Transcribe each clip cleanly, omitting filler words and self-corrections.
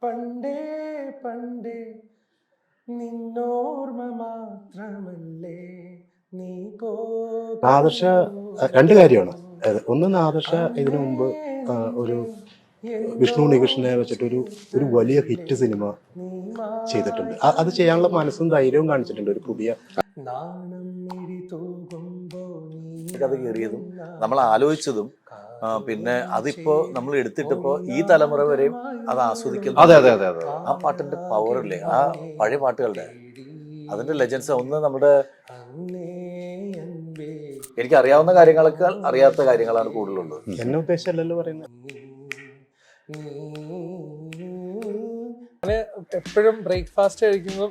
പണ്ടേ പണ്ടേ നിന്നോർമ്മ മാത്രമല്ലേ നീ നാദർഷ രണ്ട് കാര്യമാണ്. ഒന്ന്, നാദർഷ ഇതിനു മുമ്പ് ഒരു വിഷ്ണു ഉണ്ണികൃഷ്ണനെ വെച്ചിട്ട് ഒരു വലിയ ഹിറ്റ് സിനിമ ചെയ്തിട്ടുണ്ട്. അത് ചെയ്യാനുള്ള മനസ്സും ധൈര്യവും കാണിച്ചിട്ടുണ്ട്. ഒരു പുതിയ കഥ കയറിയതും നമ്മൾ ആലോചിച്ചതും പിന്നെ അതിപ്പോ നമ്മൾ എടുത്തിട്ടിപ്പോ ഈ തലമുറ വരെയും അത് ആസ്വദിക്കുന്നു. അതെ അതെ അതെ അതെ. ആ പാട്ടിന്റെ പവറില്ലേ, ആ പഴയ പാട്ടുകളുടെ അതിന്റെ ലെജൻസ് ഒന്ന് നമ്മുടെ എനിക്ക് അറിയാവുന്ന കാര്യങ്ങളെക്കാൾ അറിയാത്ത കാര്യങ്ങളാണ് കൂടുതലുള്ളത്. എന്നെ ഉദ്ദേശമല്ലല്ലോ പറയുന്നത്. ഞാൻ എപ്പോഴും ബ്രേക്ക്ഫാസ്റ്റ് കഴിക്കുമ്പോൾ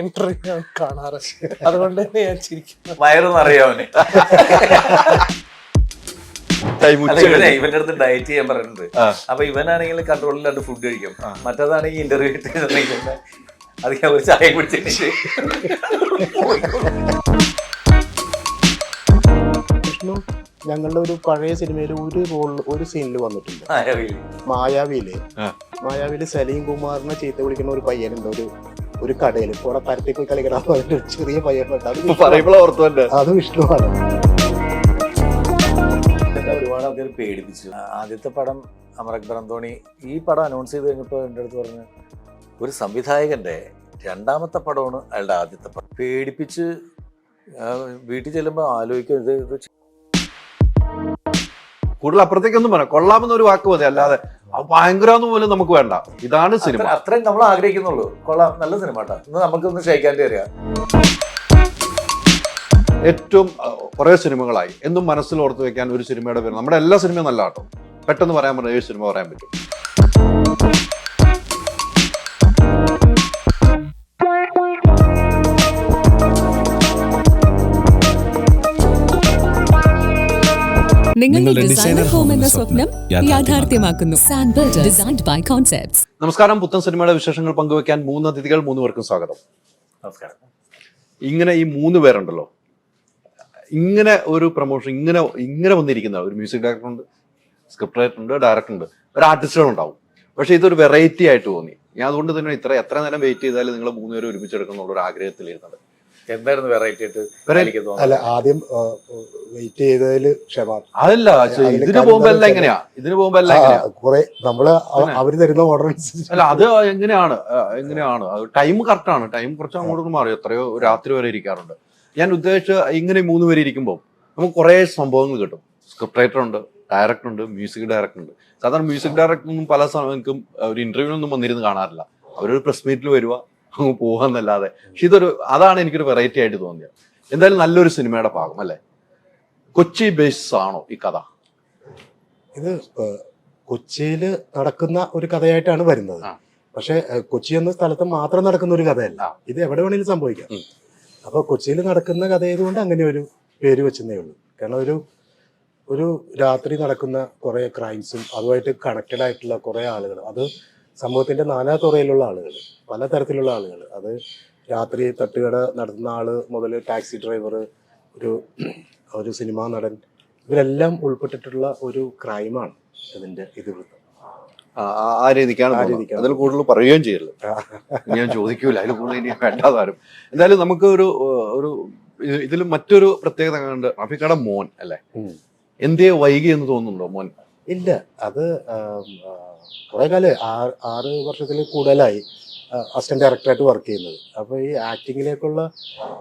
ഇന്റർവ്യൂ കാണാറ്, അതുകൊണ്ട് തന്നെ ഞാൻ ചിരിക്കുന്നത്. വയറൊന്നും അറിയാവനെ ഇവന്റെ അടുത്ത് ഡയറ്റ് ചെയ്യാൻ പറഞ്ഞിട്ടുണ്ട്. അപ്പൊ ഇവനാണെങ്കിൽ കൺട്രോളിലാണ്ട് ഫുഡ് കഴിക്കും, മറ്റേതാണെങ്കിൽ ഇന്റർവ്യൂ ഇട്ട് അത് ഞാൻ ഒരു ചായ കുടിച്ചിട്ട് വിഷ്ണു ഞങ്ങളുടെ ഒരു പഴയ സിനിമയിൽ ഒരു സീനിൽ വന്നിട്ടുണ്ട്. മായാവിയില് സലീം കുമാറിനെ ചീത്ത വിളിക്കുന്ന ഒരു പയ്യനുണ്ട്. ഒരു കടയിൽ ഇവിടെ പരത്തി പോയി കളിക്കണം ചെറിയ പയ്യനുണ്ട്. അത് വിഷ്ണുവാണ്. ഒരുപാട് ആൾക്കാർ പേടിപ്പിച്ചു. ആദ്യത്തെ പടം അമർ അക്ബർ അന്തോണി ഈ പടം അനൗൺസ് ചെയ്ത് കഴിഞ്ഞപ്പോൾ എൻ്റെ അടുത്ത് പറഞ്ഞു, ഒരു സംവിധായകന്റെ രണ്ടാമത്തെ പടമാണ് അയാളുടെ ആദ്യത്തെ പടം. പേടിപ്പിച്ച് വീട്ടിൽ ചെല്ലുമ്പോൾ ആലോചിക്കും ഇത് കൂടുതൽ അപ്പുറത്തേക്കൊന്നും പറയാം, കൊള്ളാമെന്ന ഒരു വാക്ക് മതി, അല്ലാതെ ഭയങ്കരന്ന് പോലും നമുക്ക് വേണ്ട. ഇതാണ് സിനിമ, അത്രയും നമ്മൾ ആഗ്രഹിക്കുന്നുള്ളൂ. കൊള്ളാം, നല്ല സിനിമ കേട്ടോ, ഇന്ന് നമുക്കൊന്ന് ക്ഷയിക്കാൻ അറിയാം. ഏറ്റവും കുറെ സിനിമകളായി എന്നും മനസ്സിൽ ഓർത്ത് വെക്കാൻ ഒരു സിനിമയുടെ പേര്, നമ്മുടെ എല്ലാ സിനിമയും നല്ല കേട്ടോ, പെട്ടെന്ന് പറയാൻ പറഞ്ഞാൽ 7 സിനിമ പറയാൻ പറ്റും. നിങ്ങളുടെ ഡിസൈനർ ഹോം എന്ന സ്വപ്നം യാഥാർത്ഥ്യമാക്കുന്നു. സാൻബിൾഡ്, ഡിസൈൻഡ് ബൈ കോൺസെപ്റ്റ്സ്. നമസ്കാരം. പുത്തൻ സിനിമയുടെ വിശേഷങ്ങൾ പങ്കുവെക്കാൻ 3 അതിഥികൾ, 3 പേർക്കും സ്വാഗതം. നമസ്കാരം. ഇങ്ങനെ ഈ 3 പേരുണ്ടല്ലോ, ഇങ്ങനെ ഒരു പ്രൊമോഷൻ ഇങ്ങനെ വന്നിരിക്കുന്ന ഒരു മ്യൂസിക് ഡയറക്ടറുണ്ട്, സ്ക്രിപ്റ്റ് റൈറ്റർ ഉണ്ട്, ഡയറക്ടർ ഉണ്ട്, ഒരു ആർട്ടിസ്റ്റുകളുണ്ടാവും. പക്ഷെ ഇതൊരു വെറൈറ്റി ആയിട്ട് തോന്നി. ഞാൻ അതുകൊണ്ട് തന്നെ എത്ര നേരം വെയിറ്റ് ചെയ്താലും നിങ്ങൾ 3 പേരും ഒരുമിച്ചെടുക്കുന്ന ഒരു ആഗ്രഹത്തിലിരുന്നത്. എന്തായിരുന്നു വെറൈറ്റി ആയിട്ട്? അല്ല, ആദ്യം വെയിറ്റ് ചെയ്തതിൽ ക്ഷമ. അതല്ല, ഇതിന് പോകുമ്പോ എല്ലാം എങ്ങനെയാ കുറെ നമ്മള് അവര് തരുന്ന ഓർഡർ അല്ല, അത് എങ്ങനെയാണ് ടൈം കറക്റ്റ് ആണ്. ടൈം കുറച്ച് അങ്ങോട്ട് മാറി, എത്രയോ രാത്രി വരെ ഇരിക്കാറുണ്ട്. ഞാൻ ഉദ്ദേശിച്ച ഇങ്ങനെ 3 പേര് ഇരിക്കുമ്പോൾ നമുക്ക് കുറെ സംഭവങ്ങൾ കിട്ടും. സ്ക്രിപ്റ്റ് റൈറ്റർ ഉണ്ട്, ഡയറക്ടർ ഉണ്ട്, മ്യൂസിക് ഡയറക്ടർ ഉണ്ട്. സാധാരണ മ്യൂസിക് ഡയറക്ടറൊന്നും പല സമയത്തും ഒരു ഇന്റർവ്യൂവിനൊന്നും വന്നിരുന്ന് കാണാറില്ല. അവരൊരു പ്രസ് മീറ്റിൽ വരുക, അങ്ങ് പോകാന്നല്ലാതെ. പക്ഷെ അതാണ് എനിക്കൊരു വെറൈറ്റി ആയിട്ട് തോന്നിയത്. എന്തായാലും നല്ലൊരു സിനിമയുടെ ഭാഗം അല്ലേ? കൊച്ചി ബേസ് ആണോ ഈ കഥ? ഇത് കൊച്ചിയില് നടക്കുന്ന ഒരു കഥയായിട്ടാണ് വരുന്നത്. പക്ഷെ കൊച്ചി എന്ന സ്ഥലത്ത് മാത്രം നടക്കുന്ന ഒരു കഥയല്ല, ഇത് എവിടെ വേണമെങ്കിലും സംഭവിക്കാം. അപ്പൊ കൊച്ചിയിൽ നടക്കുന്ന കഥയായതുകൊണ്ട് അങ്ങനെ ഒരു പേര് വെച്ചെന്നേ ഉള്ളൂ. കാരണം ഒരു രാത്രി നടക്കുന്ന കുറെ ക്രൈംസും അതുമായിട്ട് കണക്റ്റഡ് ആയിട്ടുള്ള കുറെ ആളുകൾ, അത് സമൂഹത്തിന്റെ നാനാതുറയിലുള്ള ആളുകൾ, പലതരത്തിലുള്ള ആളുകൾ, അത് രാത്രി തട്ടുകട നടത്തുന്ന ആള് മുതൽ ടാക്സി ഡ്രൈവർ, ഒരു സിനിമാ നടൻ, ഇവരെല്ലാം ഉൾപ്പെട്ടിട്ടുള്ള ഒരു ക്രൈമാണ് ഇതിന്റെ ഇതിവൃത്തം. ആ രീതിക്കാണ്. അതിൽ കൂടുതൽ പറയുകയും ചെയ്യല്ലോ, ഞാൻ ചോദിക്കൂല, അതിൽ കൂടുതൽ ഇനി വേണ്ടാതാരും. എന്തായാലും നമുക്ക് ഒരു ഇതിൽ മറ്റൊരു പ്രത്യേകത കണ്ട്, റഫീഖയുടെ മോൻ അല്ലേ, എന്തേ വൈകി എന്ന് തോന്നുന്നുണ്ടോ മോൻ? ഇല്ല, അത് കുറെ കാലം 6 വർഷത്തിൽ കൂടുതലായി അസിസ്റ്റന്റ് ഡയറക്ടറായിട്ട് വർക്ക് ചെയ്യുന്നത്. അപ്പോൾ ഈ ആക്ടിങ്ങിലേക്കുള്ള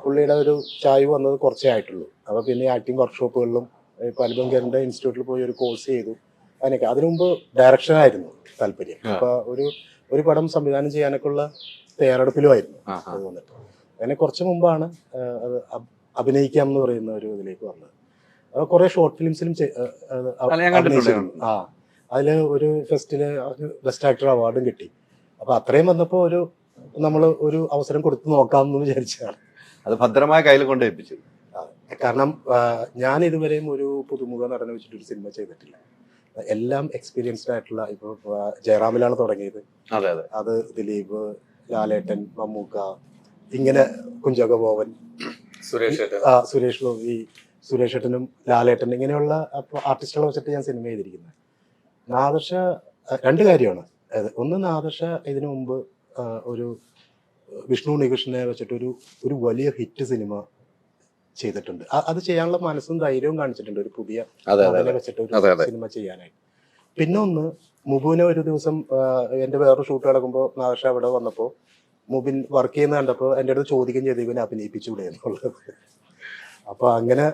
പുള്ളിയുടെ ഒരു ചായ്വ് വന്നത് കുറച്ചേ ആയിട്ടുള്ളൂ. അപ്പോൾ പിന്നെ ആക്ടിങ് വർക്ക്ഷോപ്പുകളിലും ഇപ്പോൾ അൽബങ്കറിന്റെ ഇൻസ്റ്റിറ്റ്യൂട്ടിൽ പോയി ഒരു കോഴ്സ് ചെയ്തു. അതിനൊക്കെ അതിനു മുമ്പ് ഡയറക്ഷനായിരുന്നു താല്പര്യം. അപ്പോൾ ഒരു പടം സംവിധാനം ചെയ്യാനൊക്കെ ഉള്ള തയ്യാറെടുപ്പിലുമായിരുന്നു. അത് വന്നിട്ട് അങ്ങനെ കുറച്ച് മുമ്പാണ് അത് അഭിനയിക്കാം എന്ന് പറയുന്ന ഒരു ഇതിലേക്ക് വന്നത്. അപ്പോൾ കുറെ ഷോർട്ട് ഫിലിംസിലും അതിൽ ഒരു ഫെസ്റ്റില് ബെസ്റ്റ് ആക്ടർ അവാർഡും കിട്ടി. അപ്പൊ അത്രയും വന്നപ്പോ നമ്മൾ ഒരു അവസരം കൊടുത്തു നോക്കാമെന്ന് വിചാരിച്ചതാണ്. അത് ഭദ്രമായ കയ്യിൽ കൊണ്ട് ഏൽപ്പിച്ചു. കാരണം ഞാൻ ഇതുവരെയും ഒരു പുതുമുഖ നടനെ വെച്ചിട്ട് ഒരു സിനിമ ചെയ്തിട്ടില്ല. എല്ലാം എക്സ്പീരിയൻസ്ഡ് ആയിട്ടുള്ള, ഇപ്പൊ ജയറാമിലാണ് തുടങ്ങിയത്, അത് ദിലീപ്, ലാലേട്ടൻ, മമ്മൂക്ക, ഇങ്ങനെ കുഞ്ചാക്കോ ബോബൻ, സുരേഷ് ഗോപി, സുരേഷ് ഏട്ടനും ലാലേട്ടൻ, ഇങ്ങനെയുള്ള ആർട്ടിസ്റ്റുകളെ വെച്ചിട്ട് ഞാൻ സിനിമ ചെയ്തിരിക്കുന്നത്. നാദർഷ രണ്ട് കാര്യമാണ്. ഒന്ന് നാദർഷ ഇതിനു മുമ്പ് ഒരു വിഷ്ണു ഉണ്ണികൃഷ്ണനെ വെച്ചിട്ടൊരു ഒരു വലിയ ഹിറ്റ് സിനിമ ചെയ്തിട്ടുണ്ട്. അത് ചെയ്യാനുള്ള മനസ്സും ധൈര്യവും കാണിച്ചിട്ടുണ്ട് ഒരു പുതിയ നടനെ വെച്ചിട്ട് ഒരു സിനിമ ചെയ്യാനായിട്ട്. പിന്നെ ഒന്ന് മുബുവിനെ ഒരു ദിവസം എൻ്റെ വേറൊരു ഷൂട്ട് നടക്കുമ്പോൾ നാദർഷ അവിടെ വന്നപ്പോൾ മുബിൻ വർക്ക് ചെയ്യുന്ന കണ്ടപ്പോൾ എൻ്റെ അടുത്ത് ചോദിക്കുകയും ചെയ്തു ഇവനെ അഭിനയിപ്പിച്ചുകൂടെ എന്നുള്ളത്. അപ്പൊ അങ്ങനെ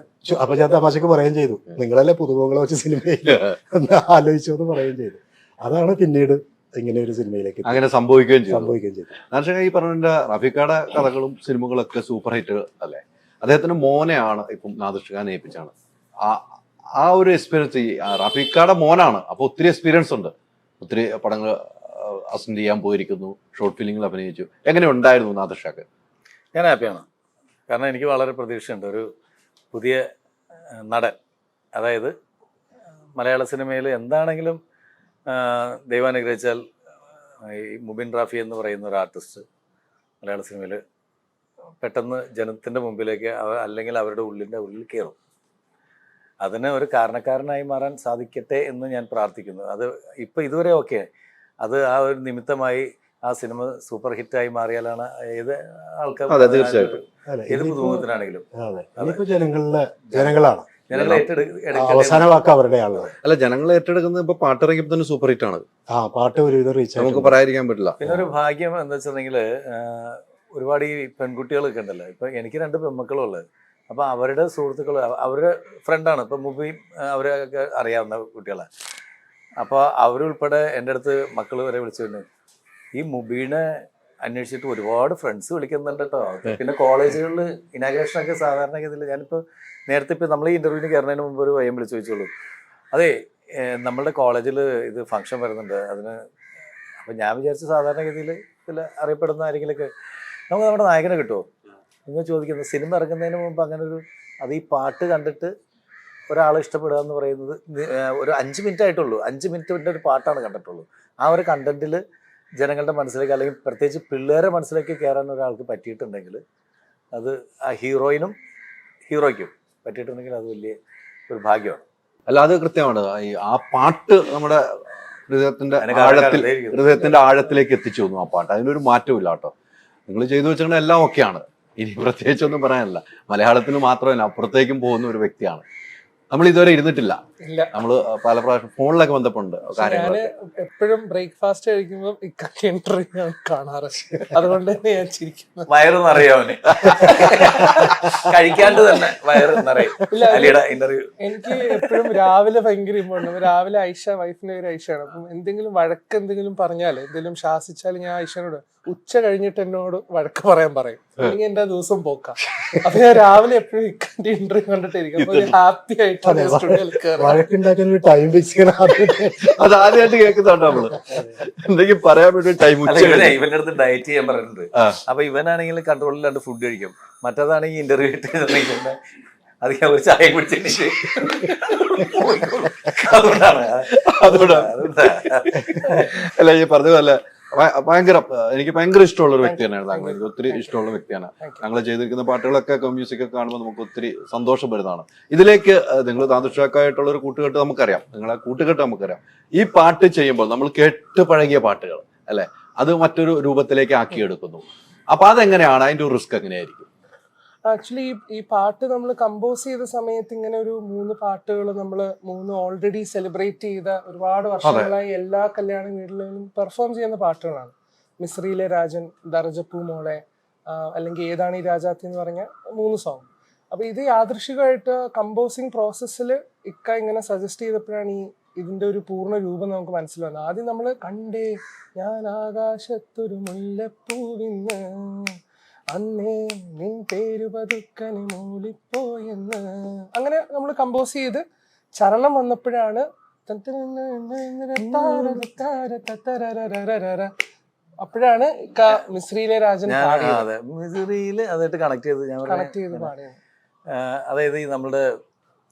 അപ്പൊ ഞാൻ തമാശക്ക് പറയുകയും ചെയ്തു നിങ്ങളല്ലേ പുതുമുഖങ്ങളെ വെച്ച് സിനിമയിൽ എന്ന് ആലോചിച്ചു എന്ന് പറയുകയും ചെയ്തു. അതാണ് പിന്നീട് ഇങ്ങനെ ഒരു സിനിമയിലേക്ക് അങ്ങനെ സംഭവിക്കുകയും ചെയ്തു. നാദർഷ ഈ പറഞ്ഞ റഫീഖയുടെ കഥകളും സിനിമകളൊക്കെ സൂപ്പർ ഹിറ്റ് അല്ലേ? അദ്ദേഹത്തിന്റെ മോനെയാണ് ഇപ്പം നാദർഷ ഖാൻ ഏൽപ്പിച്ചാണ്. ആ ഒരു എക്സ്പീരിയൻസ് റഫീഖയുടെ മോനാണ്, അപ്പൊ ഒത്തിരി എക്സ്പീരിയൻസ് ഉണ്ട്, ഒത്തിരി പടങ്ങൾ അസിസ്റ്റ് ചെയ്യാൻ പോയിരിക്കുന്നു, ഷോർട്ട് ഫിലിമിൽ അഭിനയിച്ചു. എങ്ങനെ ഉണ്ടായിരുന്നു നാദർഷക്ക്? ഞാൻ ഹാപ്പിയാണ്. കാരണം എനിക്ക് വളരെ പ്രതീക്ഷയുണ്ട് ഒരു പുതിയ നടൻ. അതായത് മലയാള സിനിമയിൽ എന്താണെങ്കിലും ദൈവാനുഗ്രഹിച്ചാൽ ഈ മുബിൻ റാഫി എന്ന് പറയുന്ന ഒരു ആർട്ടിസ്റ്റ് മലയാള സിനിമയിൽ പെട്ടെന്ന് ജനത്തിൻ്റെ മുമ്പിലേക്ക് അല്ലെങ്കിൽ അവരുടെ ഉള്ളിൽ കയറും. അതിന് ഒരു കാരണക്കാരനായി മാറാൻ സാധിക്കട്ടെ എന്ന് ഞാൻ പ്രാർത്ഥിക്കുന്നു. അത് ഇപ്പം ഇതുവരെ ഓക്കെ, അത് ആ ഒരു നിമിത്തമായി ആ സിനിമ സൂപ്പർ ഹിറ്റായി മാറിയാലാണ് ഏത് ആൾക്കാർ ഏത് പുതുമുഖത്തിനാണെങ്കിലും ജനങ്ങളാണ് ജനങ്ങളെ അവസാന വാക്ക് അവരുടെയാണ്. അല്ല, ജനങ്ങൾ ഏറ്റെടുക്കുന്നത് ഇപ്പൊ പാട്ടിറങ്ങിയപ്പോ തന്നെ സൂപ്പർ ഹിറ്റ് ആണ്. പാട്ട് ഒരുവിധം റീച്ച് നമുക്ക് പറയാതിരിക്കാൻ പറ്റില്ല. പിന്നെ ഒരു ഭാഗ്യം എന്താ വെച്ചിട്ടുണ്ടെങ്കിൽ ഒരുപാട് ഈ പെൺകുട്ടികളൊക്കെ ഉണ്ടല്ലോ. ഇപ്പൊ എനിക്ക് 2 പെൺമക്കളും ഉള്ളത്. അപ്പൊ അവരുടെ സുഹൃത്തുക്കൾ അവരുടെ ഫ്രണ്ടാണ്. ഇപ്പൊ മുബീൻ അവരൊക്കെ അറിയാവുന്ന കുട്ടികളാണ്. അപ്പോൾ അവരുൾപ്പെടെ എൻ്റെ അടുത്ത് മക്കൾ വരെ വിളിച്ചു ഈ മുബീനെ അന്വേഷിച്ചിട്ട് ഒരുപാട് ഫ്രണ്ട്സ് വിളിക്കുന്നുണ്ട് കേട്ടോ. പിന്നെ കോളേജുകളിൽ ഇനാഗ്രേഷനൊക്കെ സാധാരണ ഗതിയിൽ ഞാനിപ്പോൾ നേരത്തെ ഇപ്പോൾ നമ്മൾ ഈ ഇൻ്റർവ്യൂവിന് കയറുന്നതിന് മുമ്പ് ഒരു വയ്യം വിളിച്ച് ചോദിച്ചോളൂ. അതെ, നമ്മളുടെ കോളേജിൽ ഇത് ഫംഗ്ഷൻ വരുന്നുണ്ട് അതിന്. അപ്പം ഞാൻ വിചാരിച്ച സാധാരണ ഗതിയിൽ ഇതിൽ അറിയപ്പെടുന്ന ആരെങ്കിലൊക്കെ നമുക്ക് നമ്മുടെ നായകനെ കിട്ടുമോ നിങ്ങൾ ചോദിക്കുന്നത്. സിനിമ ഇറങ്ങുന്നതിന് മുമ്പ് അങ്ങനെ ഒരു അത് ഈ പാട്ട് കണ്ടിട്ട് ഒരാളെ ഇഷ്ടപ്പെടുക എന്ന് പറയുന്നത് ഒരു 5 മിനിറ്റ് ആയിട്ടുള്ളൂ. 5 മിനിറ്റിൻ്റെ ഒരു പാട്ടാണ് കണ്ടിട്ടുള്ളൂ. ആ ഒരു കണ്ടന്റിൽ ജനങ്ങളുടെ മനസ്സിലേക്ക് അല്ലെങ്കിൽ പ്രത്യേകിച്ച് പിള്ളേരെ മനസ്സിലേക്ക് കയറാൻ ഒരാൾക്ക് പറ്റിയിട്ടുണ്ടെങ്കിൽ അത് ആ ഹീറോയിനും ഹീറോയ്ക്കും പറ്റിയിട്ടുണ്ടെങ്കിൽ അത് വലിയ ഒരു ഭാഗ്യമാണ്. അല്ല, അത് കൃത്യമാണ്. ആ പാട്ട് നമ്മുടെ ഹൃദയത്തിന്റെ ആഴത്തിലേക്ക് എത്തിച്ചു തന്നു ആ പാട്ട്. അതിനൊരു മാറ്റവും ഇല്ല കേട്ടോ. നിങ്ങൾ ചെയ്തു വെച്ചാൽ എല്ലാം ഓക്കെയാണ്. ഇനി പ്രത്യേകിച്ചൊന്നും പറയാനില്ല. മലയാളത്തിന് മാത്രമല്ല അപ്പുറത്തേക്കും പോകുന്ന ഒരു വ്യക്തിയാണ്. നമ്മൾ ഇതുവരെ ഇരുന്നിട്ടില്ല. നമ്മള് പല പ്രാവശ്യം ഫോണിലൊക്കെ ബന്ധപ്പെട്ടുണ്ട് കാര്യങ്ങൾ. എപ്പോഴും ബ്രേക്ക്ഫാസ്റ്റ് കഴിക്കുമ്പോൾ ഇന്റർവ്യൂ ഞാൻ കാണാറ്. അതുകൊണ്ട് തന്നെ ഞാൻ ചിരിക്കുന്നത്. വയറൊന്നും അറിയാവന് കഴിക്കാണ്ട് തന്നെ വയറൊന്നറിയും. ഇന്റർവ്യൂ എനിക്ക് എപ്പോഴും രാവിലെ ഭയങ്കര ഇമ്പോർട്ടൻ്റ്. രാവിലെ വൈഫിന്റെ പേര് ഐഷയാണ്. അപ്പം എന്തെങ്കിലും വഴക്ക് എന്തെങ്കിലും പറഞ്ഞാൽ എന്തെങ്കിലും ശാസിച്ചാൽ ഞാൻ ഐഷനോട് ഉച്ച കഴിഞ്ഞിട്ട് എന്നോട് വഴക്ക് പറയാൻ പറയും. അല്ലെങ്കിൽ എന്റെ ദിവസം പോക്കാം. അപ്പൊ ഞാൻ രാവിലെ എപ്പോഴും ഇക്കന്റെ ഇന്റർവ്യൂ കണ്ടിട്ടിരിക്കും. അപ്പൊ ഹാപ്പി ആയിട്ട് അത് ആദ്യമായിട്ട് കേൾക്കുന്നുണ്ട് നമ്മള്. എന്തെങ്കിലും പറയാൻ വേണ്ടി ടൈം. ഇവന്റെ അടുത്ത് ഡയറ്റ് ചെയ്യാൻ പറഞ്ഞിട്ടുണ്ട്. അപ്പൊ ഇവനാണെങ്കിൽ കൺട്രോളിലാണ്ട് ഫുഡ് കഴിക്കും. മറ്റേതാണെങ്കിൽ ഇന്റർവ്യൂ ഇട്ട് അത് ഞാൻ ഒരു ചായ പിടിച്ചിട്ട് അതുകൊണ്ടാണ് അല്ല ഈ പറഞ്ഞതല്ല. എനിക്ക് ഭയങ്കര ഇഷ്ടമുള്ള ഒരു വ്യക്തി തന്നെയാണ് താങ്കൾ. എനിക്ക് ഒത്തിരി ഇഷ്ടമുള്ള വ്യക്തിയാണ്. താങ്കൾ ചെയ്തിരിക്കുന്ന പാട്ടുകളൊക്കെ മ്യൂസിക് ഒക്കെ കാണുമ്പോൾ നമുക്ക് ഒത്തിരി സന്തോഷം വരുന്നതാണ്. ഇതിലേക്ക് നിങ്ങൾ താദൃശായിട്ടുള്ള ഒരു കൂട്ടുകെട്ട് നമുക്കറിയാം, നിങ്ങളെ കൂട്ടുകെട്ട് നമുക്കറിയാം. ഈ പാട്ട് ചെയ്യുമ്പോൾ നമ്മൾ കേട്ട് പഴകിയ പാട്ടുകൾ അല്ലെ, അത് മറ്റൊരു രൂപത്തിലേക്ക് ആക്കിയെടുക്കുന്നു. അപ്പൊ അതെങ്ങനെയാണ്, അതിന്റെ ഒരു റിസ്ക് എങ്ങനെയായിരിക്കും? ആക്ച്വലി ഈ പാട്ട് നമ്മൾ കമ്പോസ് ചെയ്ത സമയത്ത് ഇങ്ങനെ ഒരു 3 പാട്ടുകൾ നമ്മൾ 3 ഓൾറെഡി സെലിബ്രേറ്റ് ചെയ്ത ഒരുപാട് വർഷങ്ങളായി എല്ലാ കല്യാണ വീടുകളിലും പെർഫോം ചെയ്യുന്ന പാട്ടുകളാണ്. മിസ്രിയിലെ രാജൻ, ദർജപ്പൂ മോളെ, അല്ലെങ്കിൽ ഏതാണ് ഈ രാജാത്തി എന്ന് പറഞ്ഞ 3 സോങ്. അപ്പോൾ ഇത് യാദൃശികമായിട്ട് കമ്പോസിങ് പ്രോസസ്സിൽ ഇക്ക ഇങ്ങനെ സജസ്റ്റ് ചെയ്തപ്പോഴാണ് ഇതിൻ്റെ ഒരു പൂർണ്ണ രൂപം നമുക്ക് മനസ്സിൽ വന്നത്. ആദ്യം നമ്മൾ കണ്ടേ ഞാൻ ആകാശത്തൊരു മുല്ലപ്പൂവിന്ന് അന്നേ നിൻ പേര് പതുക്കന് മൂളിപ്പോയെന്ന് അങ്ങനെ നമ്മൾ കമ്പോസ് ചെയ്ത് ചരണം വന്നപ്പോഴാണ് അപ്പോഴാണ് മിസ്രിയിലെ രാജൻ മിസ്രിയില് അതായിട്ട് കണക്ട് ചെയ്ത് പാടിയത്. അതായത് ഈ നമ്മുടെ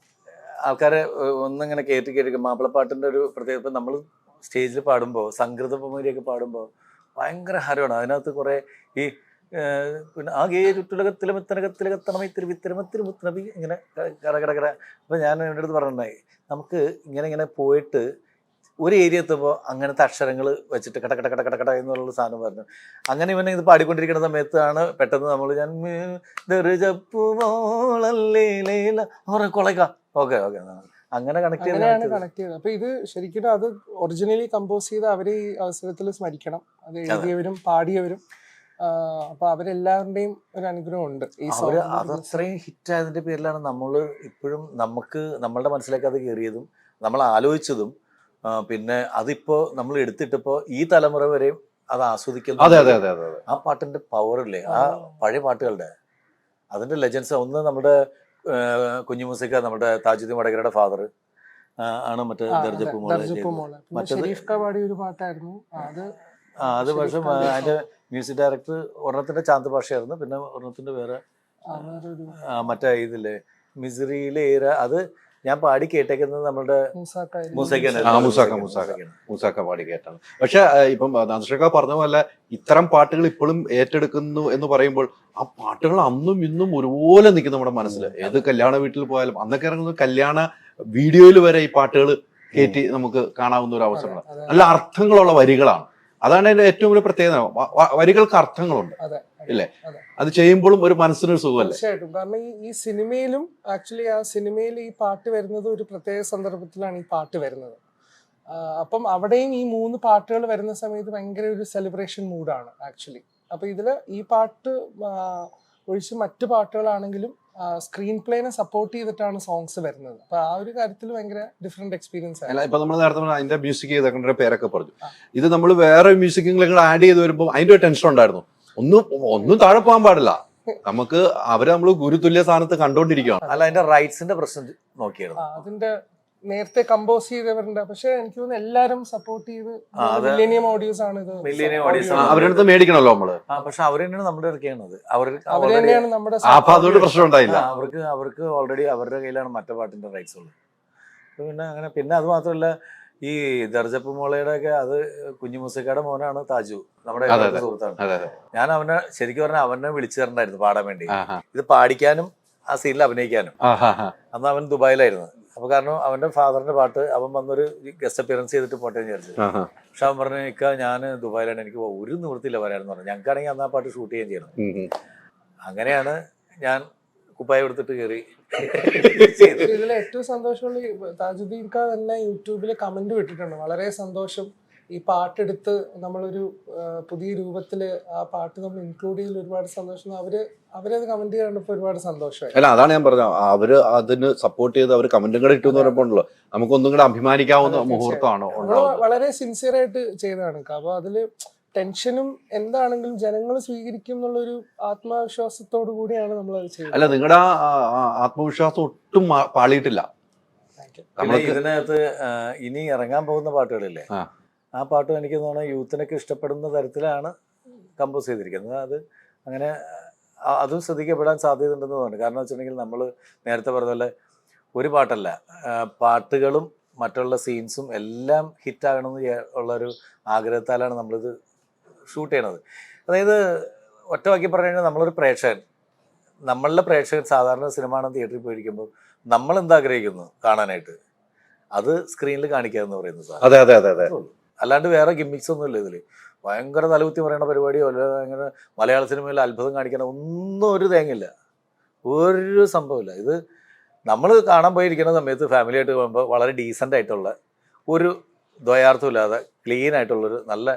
ആൾക്കാരെ ഒന്നിങ്ങനെ കേട്ടി മാപ്പിളപ്പാട്ടിന്റെ ഒരു പ്രത്യേകത. ഇപ്പം നമ്മൾ സ്റ്റേജിൽ പാടുമ്പോൾ സംഗീതപൂരിയൊക്കെ പാടുമ്പോൾ ഭയങ്കര ഹരമാണ്. അതിനകത്ത് കുറെ ഈ പിന്നെ ആകെ ചുറ്റുലകത്തിലമെത്തനകത്തിലകത്തണമൈ തിരുവിത്തരമത്തിരുമുത്തനബി ഇങ്ങനെ കട. അപ്പം ഞാൻ എൻ്റെ അടുത്ത് പറഞ്ഞിട്ടുണ്ടായി നമുക്ക് ഇങ്ങനെ പോയിട്ട് ഒരു ഏരിയ എത്തുമ്പോൾ അങ്ങനത്തെ അക്ഷരങ്ങൾ വെച്ചിട്ട് കട കട കട കട കട എന്നുള്ള സാധനം പറഞ്ഞു. അങ്ങനെ ഇവനെ ഇത് പാടിക്കൊണ്ടിരിക്കുന്ന സമയത്താണ് പെട്ടെന്ന് നമ്മൾ ഞാൻ കൊളയ്ക്ക ഓക്കെ ഓക്കെ അങ്ങനെ കണക്ട് അങ്ങനെയാണ് ചെയ്ത് കണക്ട് ചെയ്തത്. അപ്പൊ ഇത് ശരിക്കും അത് ഒറിജിനലി കമ്പോസ് ചെയ്ത് അവരെ ഈ അവസരത്തിൽ സ്മരിക്കണം. അത് എഴുതിയവരും പാടിയവരും. അപ്പൊ അവരെല്ലാവരുടെയും ഒരു അനുഗ്രഹം ഉണ്ട് ഈ അവര് സോങ്. അതത്രയും ഹിറ്റ് ആയതിന്റെ പേരിലാണ് നമ്മൾ ഇപ്പോഴും നമുക്ക് നമ്മളുടെ മനസ്സിലേക്ക് അത് കയറിയതും നമ്മൾ ആലോചിച്ചതും. പിന്നെ അതിപ്പോ നമ്മൾ എടുത്തിട്ടിപ്പോ ഈ തലമുറ വരെയും അത് ആസ്വദിക്കുന്നു. അതെ അതെ അതെ അതെ അതെ. ആ പാട്ടിന്റെ പവർ ഇല്ലേ, ആ പഴയ പാട്ടുകളുടെ അതിന്റെ ലെജൻസ്. ഒന്ന് നമ്മുടെ കുഞ്ഞു മൂസിക്ക, നമ്മുടെ താജുദ്ദീൻ വടകരയുടെ ഫാദർ ആണ്. മറ്റേ ദർജപ്പൂ മോള് മറ്റേത് ഷെരീഫ് ക പാടിയ ഒരു പാട്ടായിരുന്നു അത്. അത് പക്ഷെ അതിന്റെ മ്യൂസിക് ഡയറക്ടർ ഒരെണ്ണത്തിന്റെ ചാന്ത് ഭാഷയായിരുന്നു, പിന്നെ ഒരെണ്ണത്തിന്റെ വേറെ വേറൊരു മറ്റേ ഇതില്ലേ മിസറിയിലേറ. അത് ഞാൻ പാടി കേട്ടേക്കുന്നത് നമ്മളുടെ മൂസാക്ക പാടി കേട്ടാണ്. പക്ഷെ ഇപ്പം നാദൃഷ പറഞ്ഞ പോലെ ഇത്തരം പാട്ടുകൾ ഇപ്പോഴും ഏറ്റെടുക്കുന്നു എന്ന് പറയുമ്പോൾ ആ പാട്ടുകൾ അന്നും ഇന്നും ഒരുപോലെ നിൽക്കും നമ്മുടെ മനസ്സിൽ. ഏത് കല്യാണ വീട്ടിൽ പോയാലും അന്നൊക്കെ ഇറങ്ങുന്ന കല്യാണ വീഡിയോയിൽ വരെ ഈ പാട്ടുകൾ കയറ്റി നമുക്ക് കാണാവുന്ന ഒരു അവസരമാണ്. നല്ല അർത്ഥങ്ങളുള്ള വരികളാണ്. അതാണ് അതിന്റെ ഏറ്റവും വലിയ പ്രത്യേകത. വരികൾക്ക് അർത്ഥങ്ങളുണ്ട് ഇല്ലേ? അത് ചെയ്യുമ്പോഴും ഒരു മനസ്സിനൊരു സുഖമല്ലേ? തീർച്ചയായിട്ടും. കാരണം ഈ സിനിമയിലും ആക്ച്വലി ആ സിനിമയിൽ ഈ പാട്ട് വരുന്നത് ഒരു പ്രത്യേക സന്ദർഭത്തിലാണ് ഈ പാട്ട് വരുന്നത്. അപ്പം അവിടെയും ഈ 3 പാട്ടുകൾ വരുന്ന സമയത്ത് ഭയങ്കര ഒരു സെലിബ്രേഷൻ മൂഡാണ് ആക്ച്വലി. അപ്പൊ ഇതില് ഈ പാട്ട് ഒഴിച്ച് മറ്റു പാട്ടുകളാണെങ്കിലും സ്ക്രീൻ പ്ലേനെ സപ്പോർട്ട് ചെയ്തിട്ടാണ് സോങ്സ് വരുന്നത്. അപ്പൊ ആ ഒരു കാര്യത്തിൽ ഭയങ്കര ഡിഫറെന്റ് എക്സ്പീരിയൻസ് ആണ്. ഇപ്പൊ നമ്മൾ നേരത്തെ അതിന്റെ മ്യൂസിക് ചെയ്തേണ്ട പേരൊക്കെ പറഞ്ഞു. ഇത് നമ്മൾ വേറെ മ്യൂസിക്കുകൾ ആഡ് ചെയ്ത് വരുമ്പോൾ അതിന്റെ ഒരു ടെൻഷൻ ഉണ്ടായിരുന്നു. ഒന്നും താഴെ പോകാൻ പാടില്ല. നമുക്ക് നമ്മൾ ഗുരുതുല്യ സ്ഥാനത്ത് കണ്ടോണ്ടിരിക്കുകയാണ്. അല്ല, അതിന്റെ റൈറ്റ്സിന്റെ പ്രശ്നം നോക്കിയായിരുന്നു. അതിന്റെ നേരത്തെ കമ്പോസ് ചെയ്തവരുണ്ട്. പക്ഷെ എനിക്ക് തോന്നുന്നു എല്ലാരും സപ്പോർട്ട് ചെയ്ത് മില്ലേനിയം ഓഡിയോസ് ആണ് ഇത്. മില്ലേനിയം ഓഡിയോസ് അവരുടെ അടുത്ത് മേടിക്കണല്ലോ നമ്മള്. പക്ഷെ അവർ തന്നെയാണ് നമ്മുടെ ഇറക്കിയത്. അവര് തന്നെയാണ് നമ്മുടെ. അപ്പൊ അതുകൊണ്ട് പ്രശ്നം ഉണ്ടായില്ല. അവർക്ക് ഓൾറെഡി അവരുടെ കയ്യിലാണ് മറ്റേ പാട്ടിന്റെ റൈറ്റ്സ് ഉള്ളത്. പിന്നെ അത് മാത്രമല്ല, ഈ ദർജപ്പ് മോളയുടെ ഒക്കെ അത് കുഞ്ഞു മൂസക്കയുടെ മോനാണ് താജു, നമ്മുടെ സുഹൃത്താണ്. ഞാൻ അവനെ ശരിക്കും പറഞ്ഞാൽ അവനെ വിളിച്ചു തരണ്ടായിരുന്നു പാടാൻ വേണ്ടി. ഇത് പാടിക്കാനും ആ സീനിൽ അഭിനയിക്കാനും. അന്ന് അവൻ ദുബായിലായിരുന്നു. അപ്പൊ കാരണം അവന്റെ ഫാദറിന്റെ പാട്ട് അവൻ വന്നൊരു ഗസ്റ്റ് അപ്പിയറൻസ് ചെയ്തിട്ട് പോട്ടെ എന്ന് വിചാരിച്ചു. പക്ഷെ അവൻ പറഞ്ഞു, ഇക്ക ഞാൻ ദുബായിലാണ്, എനിക്ക് ഒരു നിവൃത്തിയില്ല വരാനെന്ന് പറഞ്ഞു. ഞങ്ങൾക്കാണെങ്കിൽ അന്ന് ആ പാട്ട് ഷൂട്ട് ചെയ്യാൻ ചെയ്യണം. അങ്ങനെയാണ് ഞാൻ കുപ്പായ എടുത്തിട്ട് കയറി. ഇതിൽ ഏറ്റവും സന്തോഷമുള്ള താജുദ്ദീൻ ക തന്നെ യൂട്യൂബിൽ കമന്റ് വിട്ടിട്ടുണ്ട്. വളരെ സന്തോഷം, ഈ പാട്ടെടുത്ത് നമ്മളൊരു പുതിയ രൂപത്തില് ആ പാട്ട് നമ്മൾ ഇൻക്ലൂഡ് ചെയ്തതിൽ ഒരുപാട് സന്തോഷം. അവരത് കമന്റ് ചെയ്യാണ്ടപ്പോ ഒരുപാട് സന്തോഷമായി. അല്ല, അതാണ് ഞാൻ പറഞ്ഞത്. അവര് അതിന് സപ്പോർട്ട് ചെയ്ത് അവര് കമന്റും കൂടെ ഇട്ടെന്ന് പറയുമ്പോഴല്ലോ നമുക്കൊന്നും കൂടെ അഭിമാനിക്കാവുന്ന മുഹൂർത്തമാണ്. വളരെ സിൻസിയർ ആയിട്ട് ചെയ്തതാണ്. അപ്പൊ അതില് ടെൻഷനും എന്താണെങ്കിലും ജനങ്ങൾ സ്വീകരിക്കും എന്നുള്ളൊരു ആത്മവിശ്വാസത്തോടു കൂടിയാണ് നമ്മൾ അത് ചെയ്യുന്നത്. അല്ല, നിങ്ങളുടെ ആത്മവിശ്വാസം ഒട്ടും പാളിയിട്ടില്ല. ഇതിനകത്ത് ഇനി ഇറങ്ങാൻ പോകുന്ന പാട്ടുകളില്ലേ, ആ പാട്ടും എനിക്ക് തോന്നുന്നു യൂത്തിനൊക്കെ ഇഷ്ടപ്പെടുന്ന തരത്തിലാണ് കമ്പോസ് ചെയ്തിരിക്കുന്നത്. അത് അങ്ങനെ അതും ശ്രദ്ധിക്കപ്പെടാൻ സാധ്യതയുണ്ടെന്ന് തോന്നുന്നു. കാരണം വെച്ചിട്ടുണ്ടെങ്കിൽ നമ്മൾ നേരത്തെ പറഞ്ഞ പോലെ ഒരു പാട്ടല്ല, പാട്ടുകളും മറ്റുള്ള സീൻസും എല്ലാം ഹിറ്റാകണമെന്ന് ഉള്ളൊരു ആഗ്രഹത്താലാണ് നമ്മളിത് ഷൂട്ട് ചെയ്യണത്. അതായത് ഒറ്റ വാക്കി പറഞ്ഞു കഴിഞ്ഞാൽ നമ്മളൊരു പ്രേക്ഷകൻ, നമ്മളുടെ പ്രേക്ഷകൻ സാധാരണ സിനിമ കാണാൻ തിയേറ്ററിൽ പോയിരിക്കുമ്പോൾ നമ്മൾ എന്താഗ്രഹിക്കുന്നു കാണാനായിട്ട്, അത് സ്ക്രീനിൽ കാണിക്കുക എന്ന് പറയുന്നത് സാധനം. അല്ലാണ്ട് വേറെ ഗിമ്മിക്സ് ഒന്നും ഇല്ല ഇതിൽ. ഭയങ്കര തലകുത്തി പറയുന്ന പരിപാടിയോ അല്ല ഭയങ്കര മലയാള സിനിമയിൽ അത്ഭുതം കാണിക്കണ ഒന്നും ഒരു തേങ്ങില്ല, ഒരു സംഭവമില്ല. ഇത് നമ്മൾ കാണാൻ പോയിരിക്കുന്ന സമയത്ത് ഫാമിലിയായിട്ട് പോകുമ്പോൾ വളരെ ഡീസൻ്റ് ആയിട്ടുള്ള ഒരു ദ്വയാർത്ഥമില്ലാതെ ക്ലീൻ ആയിട്ടുള്ളൊരു നല്ല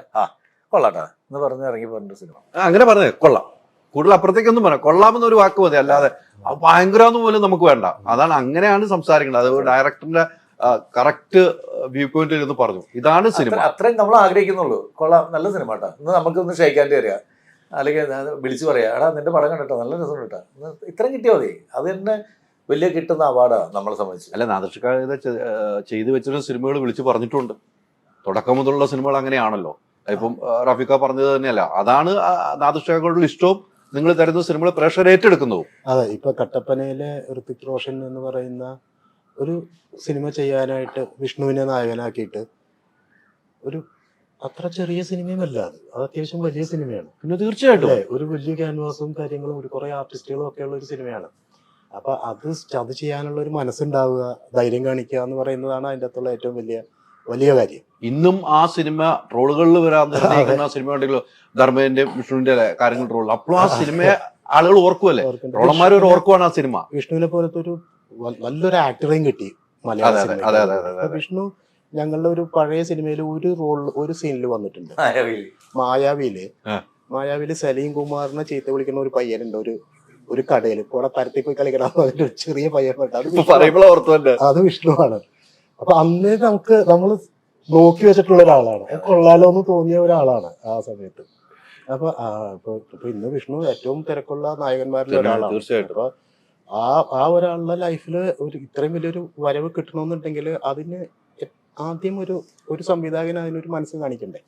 കൊള്ളാട്ടാ എന്ന് പറഞ്ഞ് ഇറങ്ങി പോകേണ്ട സിനിമ. അങ്ങനെ പറഞ്ഞേ കൊള്ളാം. കൂടുതൽ അപ്പുറത്തേക്കൊന്നും പറയാം, കൊള്ളാമെന്ന ഒരു വാക്ക് മതി. അല്ലാതെ ഭയങ്കരമെന്ന് പോലും നമുക്ക് വേണ്ട. അതാണ്, അങ്ങനെയാണ് സംസാരിക്കേണ്ടത്. അത് ഡയറക്ടറിന്റെ കറക്റ്റ് വ്യൂ പോയിന്റിൽ ഇരുന്ന് പറഞ്ഞു, ഇതാണ് സിനിമ. അത്രയും നമ്മൾ ആഗ്രഹിക്കുന്നുള്ളൂ. കൊള്ളാം, നല്ല സിനിമ കേട്ടോ, ഇന്ന് നമുക്കൊന്ന് ഷെയ്ക്കാൻ്റെ അറിയാം, അല്ലെങ്കിൽ വിളിച്ചു പറയാം, എടാ നിന്റെ പടം കണ്ടിട്ടോ, നല്ല രസം കേട്ടോ, ഇത്രയും കിട്ടിയാൽ മതി. അത് തന്നെ വലിയ കിട്ടുന്ന അവാർഡാണ് നമ്മളെ സംബന്ധിച്ച്. അല്ല, നാദൃഷ ചെയ്തു വെച്ചിരുന്ന സിനിമകൾ വിളിച്ചു പറഞ്ഞിട്ടുണ്ട്. തുടക്കം മുതലുള്ള സിനിമകൾ അങ്ങനെയാണല്ലോ. ഇപ്പം റഫീഖ പറഞ്ഞത് തന്നെയല്ല, അതാണ് നാദൃഷകളുടെ ഇഷ്ടവും നിങ്ങൾ തരുന്ന സിനിമകൾ പ്രേക്ഷകർ ഏറ്റെടുക്കുന്നു. അതെ, ഇപ്പൊ കട്ടപ്പനയിലെ ഋതിക് റോഷൻ എന്ന് പറയുന്ന ഒരു സിനിമ ചെയ്യാനായിട്ട് വിഷ്ണുവിനെ നായകനാക്കിയിട്ട് ഒരു അത്ര ചെറിയ സിനിമയുമല്ല, അത് അത്യാവശ്യം വലിയ സിനിമയാണ്. പിന്നെ തീർച്ചയായിട്ടും ഒരു വലിയ ക്യാൻവാസും കാര്യങ്ങളും ഒരു കുറെ ആർട്ടിസ്റ്റുകളും ഒക്കെ ഉള്ള ഒരു സിനിമയാണ്. അപ്പൊ അത് ചെയ്യാനുള്ള ഒരു മനസ്സുണ്ടാവുക, ധൈര്യം കാണിക്കുക എന്ന് പറയുന്നതാണ് അതിൻ്റെ അകത്തുള്ള ഏറ്റവും വലിയ വലിയ കാര്യം. ഇന്നും ആ സിനിമ ട്രോളുകളിൽ വരാൻ നിർണ്ണയിക്കുന്ന സിനിമ ഉണ്ടെങ്കിലോ ധർമ്മേന്റെയും വിഷ്ണുവിന്റെ കാര്യങ്ങൾ ട്രോൾ, അപ്പോഴും ആ സിനിമയെ ആളുകൾ ഓർക്കുമല്ലേ, ട്രോളന്മാർ ഒരു ഓർക്കുവാണ് ആ സിനിമ. വിഷ്ണുവിനെ പോലത്തെ ഒരു നല്ലൊരു ആക്ടറേയും കിട്ടി മലയാള സിനിമ. വിഷ്ണു ഞങ്ങളുടെ ഒരു പഴയ സിനിമയിൽ ഒരു സീനിൽ വന്നിട്ടുണ്ട്. മായാവിയില് സലീം കുമാറിനെ ചീത്ത വിളിക്കുന്ന ഒരു പയ്യനുണ്ട്, ഒരു കടയിൽ കൂടെ പരത്തി പോയി കളിക്കണം ഒരു ചെറിയ പയ്യനുണ്ട്, അത് വിഷ്ണുവാണ്. അപ്പൊ അന്നേ നമ്മൾ നോക്കി വെച്ചിട്ടുള്ള ഒരാളാണ്, കൊള്ളാലോ എന്ന് തോന്നിയ ഒരാളാണ് ആ സമയത്ത്. അപ്പൊ ഇപ്പൊ ഇന്ന് വിഷ്ണു ഏറ്റവും തിരക്കുള്ള നായകന്മാരിൽ ഒരാളാണ്. തീർച്ചയായിട്ടും. അപ്പൊ ആ ഒരാളുടെ ലൈഫിൽ ഇത്രയും വലിയൊരു വരവ് കിട്ടണമെന്നുണ്ടെങ്കിൽ അതിന് ആദ്യം ഒരു സംവിധായകൻ അതിനൊരു മനസ്സ് കാണിക്കണ്ടേ.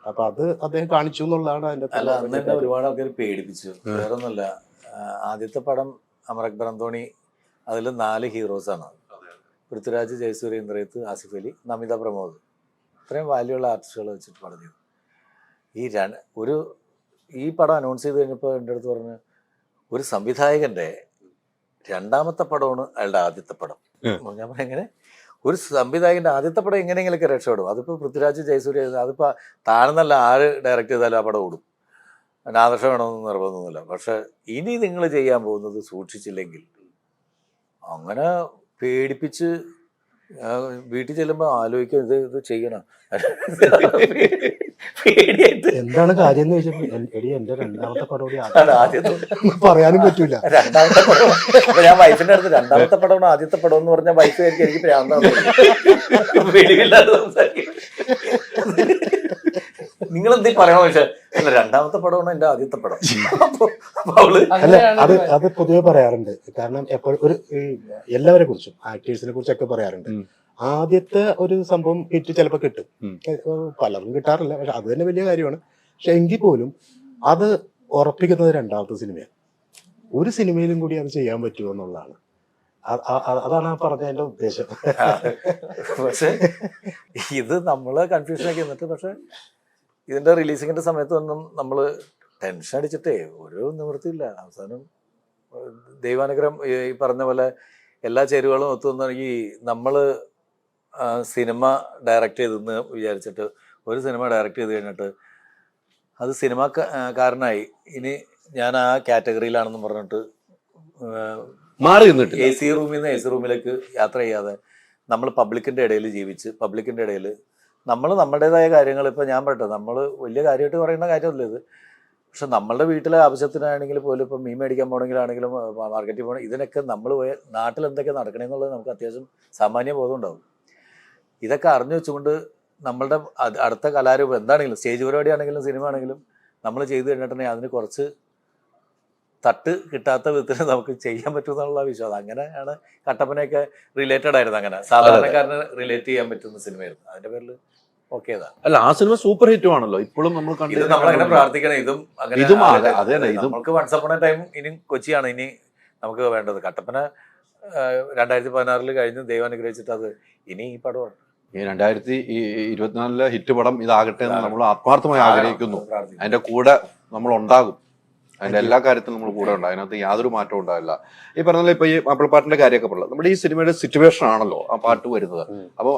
അപ്പൊ അത് അദ്ദേഹം കാണിച്ചു എന്നുള്ളതാണ് അതിന്റെ. അല്ല, അന്ന് തന്നെ ഒരുപാട് ആൾക്കാർ പേടിപ്പിച്ചു. വേറൊന്നുമല്ല, ആദ്യത്തെ പടം അമർ അക്ബർ അന്തോണി, അതിൽ 4 ഹീറോസാണ്. പൃഥ്വിരാജ്, ജയസൂര്യ, ഇന്ദ്രജിത്ത്, ആസിഫ് അലി, നമിത പ്രമോദ്, ഇത്രയും വാല്യുള്ള ആർട്ടിസ്റ്റുകൾ വെച്ചിട്ട് പടം ചെയ്തു. ഈ പടം അനൗൺസ് ചെയ്ത് കഴിഞ്ഞപ്പോൾ എൻ്റെ അടുത്ത് പറഞ്ഞ്, ഒരു സംവിധായകൻ്റെ രണ്ടാമത്തെ പടമാണ് അയാളുടെ ആദ്യത്തെ പടം. ഞാൻ പറഞ്ഞ എങ്ങനെ ഒരു സംവിധായകൻ്റെ ആദ്യത്തെ പടം എങ്ങനെയെങ്കിലൊക്കെ രക്ഷപ്പെടും? അതിപ്പോൾ പൃഥ്വിരാജ്, ജയസൂര്യ, അതിപ്പോൾ താഴ്ന്നല്ല ആര് ഡയറക്റ്റ് ചെയ്താലും ആ പടം ഓടും. ആദർശ വേണമെന്ന് നിർബന്ധമൊന്നുമില്ല. പക്ഷെ ഇനി നിങ്ങൾ ചെയ്യാൻ പോകുന്നത് സൂക്ഷിച്ചില്ലെങ്കിൽ, അങ്ങനെ പേടിപ്പിച്ച് വീട്ടിൽ ചെല്ലുമ്പോൾ ആലോചിക്കും ഇത് ചെയ്യണം. പേടിയായിട്ട് എന്താണ് കാര്യം എന്ന് ചോദിച്ചപ്പോൾ എന്റെ രണ്ടാമത്തെ പടം ആദ്യത്തെ പറയാനും പറ്റൂല. രണ്ടാമത്തെ പടം അപ്പൊ ഞാൻ വൈഫിന്റെ അടുത്ത് രണ്ടാമത്തെ പടമാണ് ആദ്യത്തെ പടം എന്ന് പറഞ്ഞാൽ വൈഫ് ആയിരിക്കും എനിക്ക് പ്രാന്താണ്. വെളിവില്ലാതെ സംസാരിക്കും. നിങ്ങൾ എന്തെങ്കിലും പറയണോ ചോദിച്ചാൽ, അല്ല രണ്ടാമത്തെ പടമാണ് എന്റെ ആദ്യത്തെ പടം. അല്ല അത് പൊതുവെ പറയാറുണ്ട്. കാരണം എപ്പോഴും എല്ലാവരെ കുറിച്ചും ആക്ടേഴ്സിനെ കുറിച്ചൊക്കെ പറയാറുണ്ട്. ആദ്യത്തെ ഒരു സംഭവം ഹിറ്റ് ചിലപ്പോൾ കിട്ടും, പലർക്കും കിട്ടാറില്ല, പക്ഷെ അത് തന്നെ വലിയ കാര്യമാണ്. പക്ഷെ എങ്കിൽ പോലും അത് ഉറപ്പിക്കുന്നത് രണ്ടാമത്തെ സിനിമയാണ്. ഒരു സിനിമയിലും കൂടി അത് ചെയ്യാൻ പറ്റുമോ എന്നുള്ളതാണ്. അതാണ് പറഞ്ഞതിന്റെ ഉദ്ദേശം. പക്ഷെ ഇത് നമ്മള് കൺഫ്യൂഷനൊക്കെ എന്നിട്ട്, പക്ഷെ ഇതിന്റെ റിലീസിങ്ങിന്റെ സമയത്തൊന്നും നമ്മള് ടെൻഷൻ അടിച്ചിട്ടേ ഒരു നിവൃത്തിയില്ല. അവസാനം ദൈവാനുഗ്രഹം ഈ പറഞ്ഞ പോലെ എല്ലാ ചേരുവകളും ഒത്തുവന്നെങ്കിൽ നമ്മള് സിനിമ ഡയറക്റ്റ് ചെയ്തെന്ന് വിചാരിച്ചിട്ട് ഒരു സിനിമ ഡയറക്റ്റ് ചെയ്ത് കഴിഞ്ഞിട്ട് അത് സിനിമക്കാരനായി ഇനി ഞാൻ ആ കാറ്റഗറിയിലാണെന്ന് പറഞ്ഞിട്ട് മാറി നിന്നിട്ട് AC റൂമിൽ നിന്ന് AC റൂമിലേക്ക് യാത്ര ചെയ്യാതെ നമ്മൾ പബ്ലിക്കിന്റെ ഇടയിൽ ജീവിച്ച് പബ്ലിക്കിന്റെ ഇടയിൽ നമ്മൾ നമ്മുടേതായ കാര്യങ്ങൾ, ഇപ്പം ഞാൻ പറയട്ടെ, നമ്മൾ വലിയ കാര്യമായിട്ട് പറയുന്ന കാര്യമല്ല ഇത്. പക്ഷെ നമ്മളുടെ വീട്ടിലെ ആവശ്യത്തിനാണെങ്കിൽ പോലും ഇപ്പം മീൻ മേടിക്കാൻ പോകണമെങ്കിലാണെങ്കിലും മാർക്കറ്റിൽ പോകണം, ഇതിനൊക്കെ നമ്മൾ പോയ നാട്ടിൽ എന്തൊക്കെ നടക്കണമെന്നുള്ളത് നമുക്ക് അത്യാവശ്യം സാമാന്യ ബോധം ഉണ്ടാവും. ഇതൊക്കെ അറിഞ്ഞു വെച്ചുകൊണ്ട് നമ്മളുടെ അടുത്ത കലാരൂപം എന്താണെങ്കിലും, സ്റ്റേജ് പരിപാടി ആണെങ്കിലും സിനിമ ആണെങ്കിലും നമ്മൾ ചെയ്തു കഴിഞ്ഞിട്ടുണ്ടെങ്കിൽ അതിന് കുറച്ച് തട്ട് കിട്ടാത്ത വിധത്തിൽ നമുക്ക് ചെയ്യാൻ പറ്റുമെന്നുള്ള വിശ്വാസം. അങ്ങനെയാണ് കട്ടപ്പനയൊക്കെ റിലേറ്റഡ് ആയിരുന്നു. അങ്ങനെ സാധാരണക്കാരന് റിലേറ്റ് ചെയ്യാൻ പറ്റുന്ന സിനിമയായിരുന്നു. അതിന്റെ പേരിൽ ഓക്കെ ഇതാ. അല്ല, ആ സിനിമ സൂപ്പർ ഹിറ്റും ആണല്ലോ ഇപ്പോഴും നമ്മൾ ഇത് നമ്മളങ്ങനെ പ്രാർത്ഥിക്കണം. ഇതും അങ്ങനെ നമുക്ക് വൺസ് അപ്പോൺ എ ടൈം ഇനി കൊച്ചിയാണ് ഇനി നമുക്ക് വേണ്ടത്. കട്ടപ്പന 2016 കഴിഞ്ഞ് ദൈവം അനുഗ്രഹിച്ചിട്ട് അത് ഇനി ഈ പടമാണ്. ഈ 2024 ഹിറ്റ് പടം ഇതാകട്ടെ എന്ന് നമ്മൾ ആത്മാർത്ഥമായി ആഗ്രഹിക്കുന്നു. അതിന്റെ കൂടെ നമ്മൾ ഉണ്ടാകും, അതിന്റെ എല്ലാ കാര്യത്തിലും നമ്മൾ കൂടെ ഉണ്ടാകും. അതിനകത്ത് യാതൊരു മാറ്റവും ഉണ്ടാവില്ല. ഈ പറഞ്ഞ ഇപ്പൊ ഈ മാപ്പിളപ്പാട്ടിന്റെ കാര്യമൊക്കെ പറഞ്ഞത് നമ്മുടെ ഈ സിനിമയുടെ സിറ്റുവേഷൻ ആണല്ലോ ആ പാട്ട് വരുന്നത്. അപ്പൊ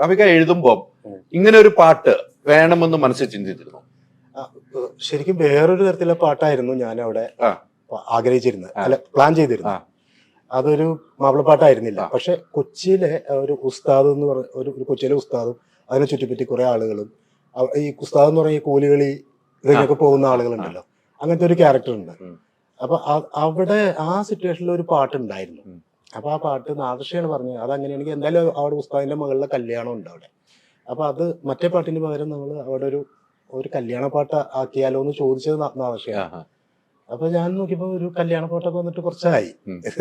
റഫീക്ക എഴുതുമ്പോൾ ഇങ്ങനെ ഒരു പാട്ട് വേണമെന്ന് മനസ്സിൽ ചിന്തിച്ചിരുന്നു? ശരിക്കും വേറൊരു തരത്തിലുള്ള പാട്ടായിരുന്നു ഞാൻ അവിടെ ആഗ്രഹിച്ചിരുന്നത്, അല്ല പ്ലാൻ ചെയ്തിരുന്നത്. അതൊരു മാപ്പിളപ്പാട്ടായിരുന്നില്ല. പക്ഷെ കൊച്ചിയിലെ ഒരു ഉസ്താദ് എന്ന് പറഞ്ഞ ഒരു കൊച്ചിയിലെ ഉസ്താദും അതിനെ ചുറ്റിപ്പറ്റി കുറെ ആളുകളും, ഈ ഉസ്താദ് എന്ന് പറഞ്ഞ കൂലികളി ഇതിനൊക്കെ പോകുന്ന ആളുകളുണ്ടല്ലോ, അങ്ങനത്തെ ഒരു ക്യാരക്ടർ ഉണ്ട്. അപ്പൊ അവിടെ ആ സിറ്റുവേഷനിൽ ഒരു പാട്ടുണ്ടായിരുന്നു. അപ്പൊ ആ പാട്ട് നാദൃശ്യാണ് പറഞ്ഞത് അതങ്ങനെയാണെങ്കിൽ എന്തായാലും അവിടെ ഉസ്താദിന്റെ മകളുടെ കല്യാണം ഉണ്ട് അവിടെ. അപ്പൊ അത് മറ്റേ പാട്ടിന് പകരം നമ്മൾ അവിടെ ഒരു കല്യാണ പാട്ട് ആക്കിയാലോ എന്ന് ചോദിച്ചത് നാദൃശ്യാണ്. അപ്പൊ ഞാൻ നോക്കിയപ്പോ ഒരു കല്യാണ പാട്ടൊക്കെ വന്നിട്ട് കുറച്ചായി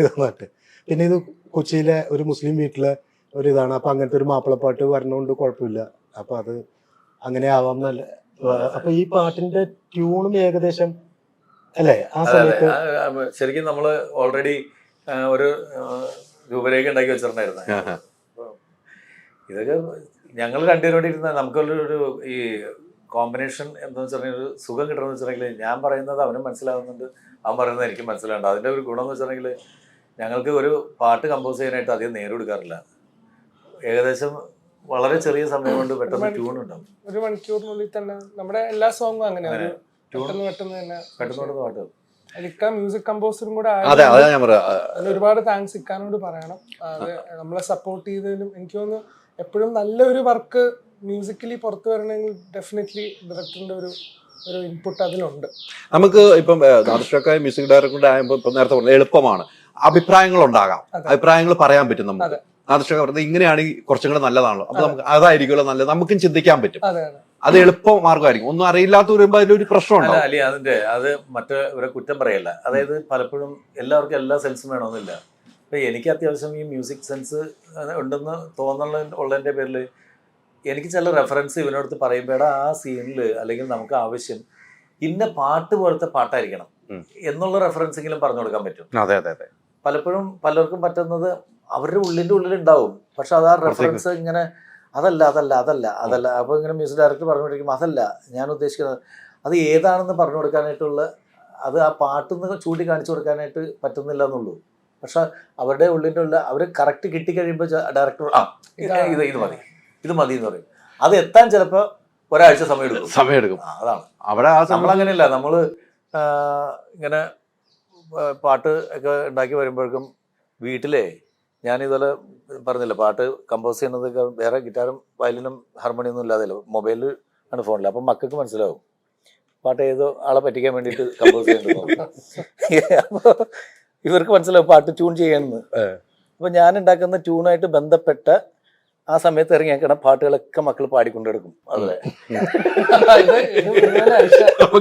വന്നിട്ട്. പിന്നെ ഇത് കൊച്ചിയിലെ ഒരു മുസ്ലിം വീട്ടിലെ ഒരു ഇതാണ്. അപ്പൊ അങ്ങനത്തെ ഒരു മാപ്പിളപ്പാട്ട് വരണോണ്ട് കുഴപ്പമില്ല. അപ്പൊ അത് അങ്ങനെ ആവാം എന്നല്ല. അപ്പൊ ഈ പാട്ടിന്റെ ട്യൂണും ഏകദേശം അല്ലേ ആ സമയത്ത് ശരിക്കും നമ്മള് ഓൾറെഡി ഒരു രൂപരേഖ ഉണ്ടാക്കി വെച്ചിട്ടുണ്ടായിരുന്നു. ഇതൊക്കെ ഞങ്ങൾ രണ്ടുപേരോട് ഇരുന്ന നമുക്കൊരു ഈ കോമ്പിനേഷൻ എന്താണെന്ന് വെച്ചിട്ടുണ്ടെങ്കിൽ ഒരു സുഖം കിട്ടണമെന്ന് വെച്ചിട്ടുണ്ടെങ്കിൽ ഞാൻ പറയുന്നത് അവനും മനസ്സിലാവുന്നുണ്ട്, അവൻ പറയുന്നത് എനിക്കും മനസ്സിലാവുന്നുണ്ട്. അതിൻ്റെ ഒരു ഗുണം എന്ന് വെച്ചിട്ടുണ്ടെങ്കിൽ ഞങ്ങൾക്ക് ഒരു പാട്ട് കമ്പോസ് ചെയ്യാനായിട്ട് അധികം നേരം എടുക്കാറില്ല. ഏകദേശം വളരെ ചെറിയ സമയം കൊണ്ട് പെട്ടെന്ന് ട്യൂൺ ഉണ്ടാവും. 1 മണിക്കൂറിനുള്ളിൽ തന്നെ നമ്മുടെ എല്ലാ സോങ്ങും അങ്ങനെ പെട്ടെന്ന് തന്നെ പെട്ടെന്ന് പാട്ട് ഇക്ക മ്യൂസിക് കമ്പോസറും കൂടെ അതെ അതെ ഞാൻ പറയാം. അതിന് ഒരുപാട് താങ്ക്സ് ഇക്കാനോട് പറയണം. അത് നമ്മളെ സപ്പോർട്ട് ചെയ്തതിലും എനിക്ക് തോന്നുന്നു എപ്പോഴും നല്ലൊരു വർക്ക് മ്യൂസിക്കലി പുറത്തു വരണമെങ്കിൽ ഡെഫിനറ്റ്ലി ഡയറക്ടറിന്റെ ഒരു ഇൻപുട്ട് അതിലുണ്ട്. നമുക്ക് ഇപ്പം നാദിർഷാക്കായ മ്യൂസിക് ഡയറക്ടറുടെ ആയപ്പോൾ ഇപ്പം നേരത്തെ പറഞ്ഞത് എളുപ്പമാണ്, അഭിപ്രായങ്ങൾ ഉണ്ടാകാം, അഭിപ്രായങ്ങൾ പറയാൻ പറ്റും നമുക്ക്. നാദിർഷാക്ക പറഞ്ഞത് ഇങ്ങനെയാണെങ്കിൽ കുറച്ചും കൂടെ നല്ലതാണല്ലോ, അപ്പൊ നമുക്ക് അതായിരിക്കുമല്ലോ നല്ലത്, നമുക്കും ചിന്തിക്കാൻ പറ്റും. അത് എളുപ്പ മാർഗമായിരിക്കും. ഒന്നും അറിയില്ലാത്ത വരുമ്പോൾ അതിലൊരു പ്രശ്നമുണ്ട്. അല്ലെ അത് മറ്റവരെ കുറ്റം പറയല്ല. അതായത് പലപ്പോഴും എല്ലാവർക്കും എല്ലാ സെൻസും വേണമെന്നില്ല. ഇപ്പൊ എനിക്ക് അത്യാവശ്യം ഈ മ്യൂസിക് സെൻസ് ഉണ്ടെന്ന് ഉള്ളതിന്റെ പേരിൽ എനിക്ക് ചില റെഫറൻസ് ഇവനടുത്ത് പറയുമ്പോഴാ ആ സീനിൽ അല്ലെങ്കിൽ നമുക്ക് ആവശ്യം ഇന്ന പാട്ട് പോലത്തെ പാട്ടായിരിക്കണം എന്നുള്ള റെഫറൻസെങ്കിലും പറഞ്ഞു കൊടുക്കാൻ പറ്റും. അതെ അതെ അതെ. പലപ്പോഴും പലർക്കും പറ്റുന്നത് അവരുടെ ഉള്ളിലുണ്ടാവും, പക്ഷെ അത് ആ റെഫറൻസ് ഇങ്ങനെ അതല്ല അപ്പോൾ ഇങ്ങനെ മ്യൂസിക് ഡയറക്ടർ പറഞ്ഞുകൊണ്ടിരിക്കുമ്പോൾ അതല്ല ഞാൻ ഉദ്ദേശിക്കുന്നത്, അത് ഏതാണെന്ന് പറഞ്ഞു കൊടുക്കാനായിട്ടുള്ള അത് ആ പാട്ടിന്ന് ചൂണ്ടി കാണിച്ചു കൊടുക്കാനായിട്ട് പറ്റുന്നില്ല എന്നുള്ളൂ. പക്ഷെ അവരുടെ ഉള്ളിൻ്റെ അവർ കറക്റ്റ് കിട്ടിക്കഴിയുമ്പോൾ ഡയറക്ടർ ഇത് മതി എന്ന് പറയും. അത് എത്താൻ ചിലപ്പോൾ ഒരാഴ്ച സമയം എടുക്കും. അതാണ് അവിടെ നമ്മളങ്ങനെയല്ല. നമ്മൾ ഇങ്ങനെ പാട്ട് ഒക്കെ ഉണ്ടാക്കി വരുമ്പോഴേക്കും വീട്ടിലെ ഞാനിതുപോലെ പറഞ്ഞില്ല, പാട്ട് കമ്പോസ് ചെയ്യുന്നത് വേറെ ഗിറ്റാറും വയലിനും ഹാർമോണിയൊന്നും ഇല്ലാതെയല്ലോ, മൊബൈലിൽ ആണ്, ഫോണിൽ. അപ്പം മക്കൾക്ക് മനസ്സിലാവും പാട്ട് ഏതോ ആളെ പറ്റിക്കാൻ വേണ്ടിയിട്ട് കമ്പോസ് ചെയ്യുന്നത്. അപ്പോൾ ഇവർക്ക് മനസ്സിലാവും പാട്ട് ട്യൂൺ ചെയ്യാമെന്ന്. അപ്പം ഞാൻ ഉണ്ടാക്കുന്ന ട്യൂണായിട്ട് ബന്ധപ്പെട്ട ആ സമയത്ത് ഇറങ്ങിയേക്കണ പാട്ടുകളൊക്കെ മക്കൾ പാടിക്കൊണ്ടെടുക്കും. അതെ,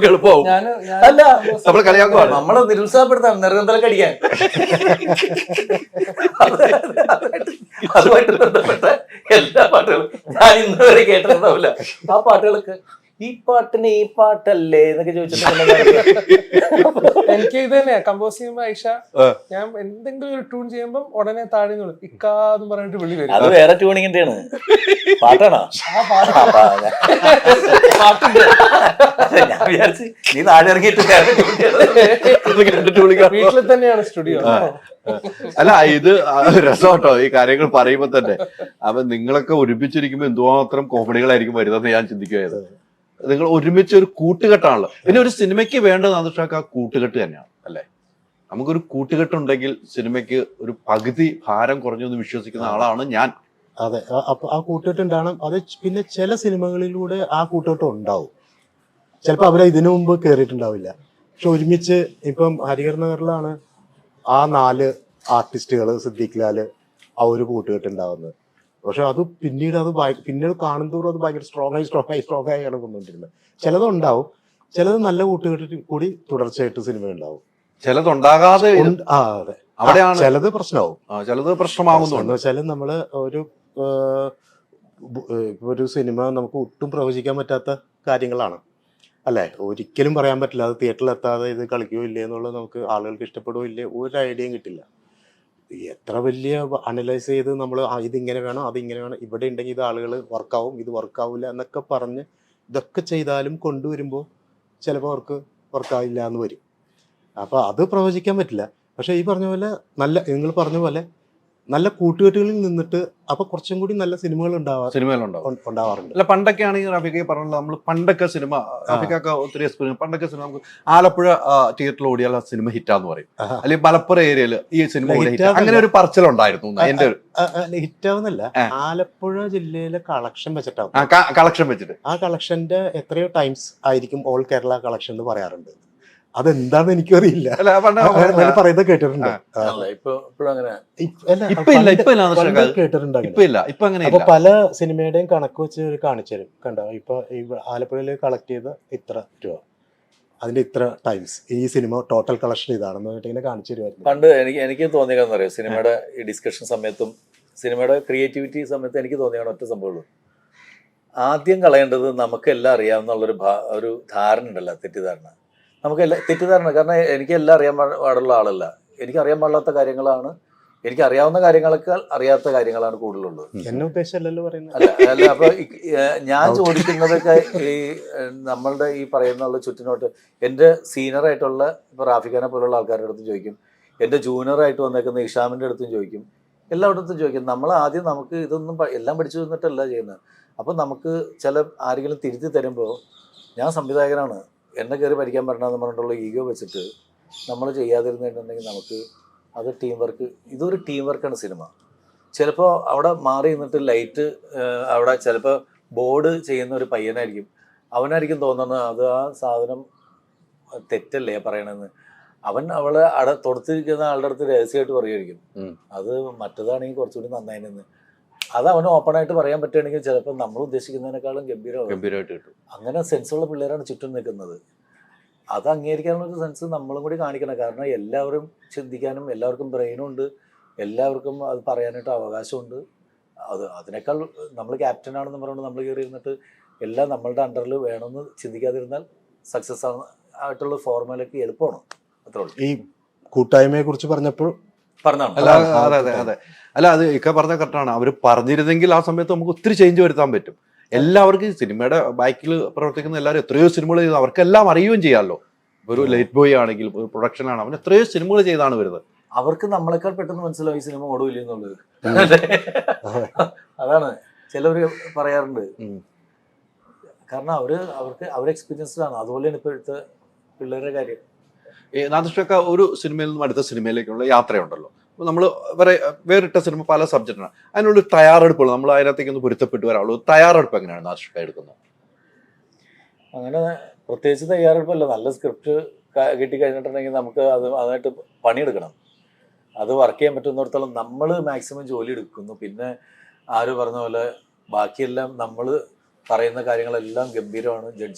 എളുപ്പമാവും. അല്ല നമ്മളെ നിരുത്സാഹപ്പെടുത്താണ് നെറുകന്തലൊക്കെ അടിക്കാൻ. അതുമായിട്ട് ബന്ധപ്പെട്ട എല്ലാ പാട്ടുകളും ഞാൻ ഇന്ന് വരെ കേട്ടിട്ടുണ്ടാവില്ല. ആ പാട്ടുകളൊക്കെ ഈ പാട്ടിന് ഈ പാട്ടല്ലേ എന്നൊക്കെ ചോദിച്ചിട്ടുണ്ടെങ്കിൽ എനിക്ക് ഇത് തന്നെയാ കമ്പോസ് ചെയ്യുമ്പോ ഐഷ ഞാൻ എന്തെങ്കിലും ഒരു ട്യൂൺ ചെയ്യുമ്പോൾ ഉടനെ താഴെ ഇക്കാന്ന് പറഞ്ഞിട്ട് വിളി വരും. അത് വേറെ ട്യൂണിങ്ങിന്റെ ആണ്. പാട്ടാണോ? ഞാൻ വിചാരിച്ചു നീ താഴെ ഇറങ്ങിയിട്ട് വീട്ടിൽ തന്നെയാണ് സ്റ്റുഡിയോ. അല്ല ഇത് രസമാട്ടോ ഈ കാര്യങ്ങൾ പറയുമ്പോ തന്നെ. അപ്പൊ നിങ്ങളൊക്കെ ഒരുമിച്ചിരിക്കുമ്പോ എന്തുമാത്രം കോമഡികളായിരിക്കും വരുന്നതെന്ന് ഞാൻ ചിന്തിക്കുകയായിരുന്നു. നിങ്ങൾ ഒരുമിച്ച് ഒരു കൂട്ടുകെട്ടാണല്ലോ. പിന്നെ ഒരു സിനിമയ്ക്ക് വേണ്ടത് നാദിർഷാക്ക് ആ കൂട്ടുകെട്ട് തന്നെയാണ് അല്ലേ? നമുക്കൊരു കൂട്ടുകെട്ടുണ്ടെങ്കിൽ സിനിമയ്ക്ക് ഒരു പകുതി ഭാരം കുറഞ്ഞു എന്ന് വിശ്വസിക്കുന്ന ആളാണ് ഞാൻ. അതെ, അപ്പൊ ആ കൂട്ടുകെട്ട് ഉണ്ടാവണം. അത് പിന്നെ ചില സിനിമകളിലൂടെ ആ കൂട്ടുകെട്ട് ഉണ്ടാവും. ചിലപ്പോൾ അവരെ ഇതിനു മുമ്പ് കയറിയിട്ടുണ്ടാവില്ല. പക്ഷെ ഒരുമിച്ച് ഇപ്പം ഹരിഹർ നഗറിലാണ് ആ 4 ആർട്ടിസ്റ്റുകൾ സിദ്ദീഖ് ലാല് ആ ഒരു കൂട്ടുകെട്ട് ഉണ്ടാവുന്നത്. പക്ഷെ അത് പിന്നീട് കാണുന്തോറും അത് ഭയങ്കര സ്ട്രോങ് ആയാണ് കൊണ്ടുകൊണ്ടിരുന്നത്. ചിലതുണ്ടാവും, ചിലത് നല്ല കൂട്ടുകെട്ടിൽ കൂടി തുടർച്ചയായിട്ട് സിനിമ ഉണ്ടാവും. ചിലതുണ്ടാകാതെ അതെ, അവിടെയാണ് ചിലത് പ്രശ്നമാവും, ചിലത് പ്രശ്നമാകുന്നു. എന്ന് വെച്ചാൽ നമ്മള് ഒരു സിനിമ നമുക്ക് ഒട്ടും പ്രവചിക്കാൻ പറ്റാത്ത കാര്യങ്ങളാണ് അല്ലേ? ഒരിക്കലും പറയാൻ പറ്റില്ല. അത് തിയേറ്ററിൽ എത്താതെ ഇത് കളിക്കുകയോ ഇല്ലേ എന്നുള്ളത് നമുക്ക് ആളുകൾക്ക് ഇഷ്ടപ്പെടുകയോ ഇല്ലേ ഒരു ഐഡിയയും കിട്ടില്ല. എത്ര വലിയ അനലൈസ് ചെയ്ത് നമ്മൾ ഇതിങ്ങനെ വേണം അതിങ്ങനെ വേണം, ഇവിടെ ഉണ്ടെങ്കിൽ ഇത് ആളുകൾ വർക്കാവും ഇത് വർക്കാവില്ല എന്നൊക്കെ പറഞ്ഞ് ഇതൊക്കെ ചെയ്താലും കൊണ്ടുവരുമ്പോൾ ചിലപ്പോൾ അവർക്ക് വർക്കാവില്ല എന്ന് വരും. അപ്പോൾ അത് പ്രവചിക്കാൻ പറ്റില്ല. പക്ഷേ ഈ പറഞ്ഞ പോലെ നിങ്ങൾ പറഞ്ഞ പോലെ നല്ല കൂട്ടുകെട്ടുകളിൽ നിന്നിട്ട് അപ്പൊ കുറച്ചും കൂടി നല്ല സിനിമകൾ ഉണ്ടാവാറുണ്ട്. അല്ല പണ്ടൊക്കെ ആണെങ്കിൽ റഫീഖ പറഞ്ഞത് നമ്മൾ പണ്ടൊക്കെ സിനിമ റഫീഖൊക്കെ ഒത്തിരി എക്സ്പീരിയൻസ്. പണ്ടൊക്കെ സിനിമ നമുക്ക് ആലപ്പുഴ തിയേറ്ററിൽ ഓടിയാൽ ആ സിനിമ ഹിറ്റാന്ന് പറയും, അല്ലെങ്കിൽ മലപ്പുറം ഏരിയയിൽ ഈ സിനിമ അങ്ങനെ ഒരു പറച്ചിലുണ്ടായിരുന്നു. എന്റെ ഹിറ്റാവുന്നല്ല, ആലപ്പുഴ ജില്ലയിലെ കളക്ഷൻ വെച്ചിട്ടാവും. കളക്ഷൻ വെച്ചിട്ട് ആ കളക്ഷന്റെ എത്രയോ ടൈംസ് ആയിരിക്കും ഓൾ കേരള കളക്ഷൻ എന്ന് പറയാറുണ്ട്. അതെന്താന്ന് എനിക്കറിയില്ല, പറയുന്നത് കേട്ടിട്ടുണ്ട്. അപ്പൊ പല സിനിമയുടെയും കണക്ക് വെച്ച് കാണിച്ചു തരും. കണ്ടോ, ഇപ്പൊ ആലപ്പുഴയിൽ കളക്ട് ചെയ്ത ഇത്ര രൂപ, അതിന്റെ ഇത്ര ടൈംസ്, ഈ സിനിമ ടോട്ടൽ കളക്ഷൻ ഇതാണെന്ന് ഇങ്ങനെ കാണിച്ചു തരുമായിരുന്നു. പണ്ട് എനിക്ക് തോന്നിയെന്ന് പറയാം, സിനിമയുടെ ഈ ഡിസ്കഷൻ സമയത്തും സിനിമയുടെ ക്രിയേറ്റിവിറ്റി സമയത്ത് എനിക്ക് തോന്നിയാണ് ഒറ്റ സംഭവമുള്ളൂ. ആദ്യം കളയേണ്ടത് നമുക്കെല്ലാം അറിയാവുന്നുള്ളൊരു ഒരു ധാരണ ഉണ്ടല്ലോ, തെറ്റിദ്ധാരണ. തെറ്റിദ്ധാരണ, കാരണം എനിക്കെല്ലാം അറിയാൻ പാടുള്ള ആളല്ല. എനിക്കറിയാൻ പാടില്ലാത്ത കാര്യങ്ങളാണ്, എനിക്ക് അറിയാവുന്ന കാര്യങ്ങളൊക്കെ അറിയാത്ത കാര്യങ്ങളാണ് കൂടുതലുള്ളത്. എന്നെ ഉദ്ദേശമല്ലല്ലോ പറയുന്നത്. അല്ല അപ്പൊ ഞാൻ ചോദിക്കുന്നതൊക്കെ ഈ നമ്മളുടെ ഈ പറയുന്നുള്ള ചുറ്റിനോട്ട് എൻ്റെ സീനിയറായിട്ടുള്ള ഇപ്പൊ റാഫിഖാനെ പോലുള്ള ആൾക്കാരുടെ അടുത്തും ചോദിക്കും, എൻ്റെ ജൂനിയറായിട്ട് വന്നേക്കുന്ന ഇഷാമിൻ്റെ അടുത്തും ചോദിക്കും, എല്ലായിടത്തും ചോദിക്കും. നമ്മൾ ആദ്യം നമുക്ക് ഇതൊന്നും എല്ലാം പഠിച്ചു തന്നിട്ടല്ല ചെയ്യുന്നത്. അപ്പം നമുക്ക് ആരെങ്കിലും തിരുത്തി തരുമ്പോൾ ഞാൻ സംവിധായകനാണ്, എന്നെ കയറി പഠിക്കാൻ പറ്റണമെന്ന് പറഞ്ഞിട്ടുള്ള ഈഗോ വെച്ചിട്ട് നമ്മൾ ചെയ്യാതിരുന്നിട്ടുണ്ടെങ്കിൽ നമുക്ക് അത് ടീം വർക്ക്, ഇതൊരു ടീം വർക്കാണ് സിനിമ. ചിലപ്പോൾ അവിടെ മാറി നിന്നിട്ട് ലൈറ്റ് അവിടെ ചിലപ്പോൾ ബോർഡ് ചെയ്യുന്ന ഒരു പയ്യനായിരിക്കും, അവനായിരിക്കും തോന്നുന്നത് അത് ആ സാധനം തെറ്റല്ലേ പറയണമെന്ന്. അവളെ തൊടുത്തിരിക്കുന്ന ആളുടെ അടുത്ത് രഹസ്യമായിട്ട് പറയുമായിരിക്കും അത് മറ്റേതാണെങ്കിൽ കുറച്ചുകൂടി നന്നായിന്ന്. അത് അവന് ഓപ്പണായിട്ട് പറയാൻ പറ്റുകയാണെങ്കിൽ ചിലപ്പോൾ നമ്മൾ ഉദ്ദേശിക്കുന്നതിനേക്കാളും ഗംഭീരമായിട്ട് കിട്ടും. അങ്ങനെ സെൻസുള്ള പിള്ളേരാണ് ചുറ്റും നിൽക്കുന്നത്. അത് അംഗീകരിക്കാനുള്ളൊരു സെൻസ് നമ്മളും കൂടി കാണിക്കണം. കാരണം എല്ലാവരും ചിന്തിക്കാനും എല്ലാവർക്കും ബ്രെയിനും ഉണ്ട്, എല്ലാവർക്കും അത് പറയാനായിട്ട് അവകാശമുണ്ട്. അതിനേക്കാൾ നമ്മൾ ക്യാപ്റ്റനാണെന്ന് പറഞ്ഞുകൊണ്ട് നമ്മൾ കയറി ഇരുന്നിട്ട് എല്ലാം നമ്മളുടെ അണ്ടറിൽ വേണമെന്ന് ചിന്തിക്കാതിരുന്നാൽ സക്സസ് ആയിട്ടുള്ള ഫോർമുലയ്ക്ക് എളുപ്പമാണ്. അത്രേ ഉള്ളൂ. ഈ കൂട്ടായ്മയെ കുറിച്ച് പറഞ്ഞപ്പോൾ പറഞ്ഞാണ്. അല്ല അത് ഇക്ക പറഞ്ഞ കറക്റ്റാണ്. അവർ പറഞ്ഞിരുന്നെങ്കിൽ ആ സമയത്ത് നമുക്ക് ഒത്തിരി ചേഞ്ച് വരുത്താൻ പറ്റും. എല്ലാവർക്കും സിനിമയുടെ ബാക്കിൽ പ്രവർത്തിക്കുന്ന എല്ലാവരും എത്രയോ സിനിമകൾ ചെയ്ത് അവർക്കെല്ലാം അറിയുകയും ചെയ്യാമല്ലോ. ഒരു ലൈറ്റ് ബോയ് ആണെങ്കിൽ ഒരു പ്രൊഡക്ഷനാണ്, അവൻ എത്രയോ സിനിമകൾ ചെയ്താണ് വരുന്നത്. അവർക്ക് നമ്മളെക്കാൾ പെട്ടെന്ന് മനസ്സിലാവും ഈ സിനിമ ഓടില്ല എന്നുള്ളത്. അതാണ് ചിലവര് പറയാറുണ്ട്. കാരണം അവർ എക്സ്പീരിയൻസ്ഡ് ആണ്. അതുപോലെയാണ് ഇപ്പോഴത്തെ പിള്ളേരുടെ കാര്യം. നാദിഷൊക്കെ ഒരു സിനിമയിൽ നിന്നും അടുത്ത സിനിമയിലേക്കുള്ള യാത്രയുണ്ടല്ലോ. അപ്പോൾ നമ്മൾ വേറിട്ട സിനിമ പല സബ്ജക്റ്റാണ്, അതിനുള്ള തയ്യാറെടുപ്പുള്ളൂ. നമ്മൾ അതിനകത്തേക്ക് ഒന്ന് പൊരുത്തപ്പെട്ട് വരാനുള്ളൂ. തയ്യാറെടുപ്പ് എങ്ങനെയാണ് നാദിഷൊക്കെ എടുക്കുന്നത്? അങ്ങനെ പ്രത്യേകിച്ച് തയ്യാറെടുപ്പല്ല. നല്ല സ്ക്രിപ്റ്റ് കിട്ടിക്കഴിഞ്ഞിട്ടുണ്ടെങ്കിൽ നമുക്ക് അതായിട്ട് പണിയെടുക്കണം. അത് വർക്ക് ചെയ്യാൻ പറ്റുന്നിടത്തോളം നമ്മൾ മാക്സിമം ജോലി എടുക്കുന്നു. പിന്നെ ആര് പറഞ്ഞ പോലെ ബാക്കിയെല്ലാം നമ്മൾ പറയുന്ന കാര്യങ്ങളെല്ലാം ഗംഭീരമാണ്.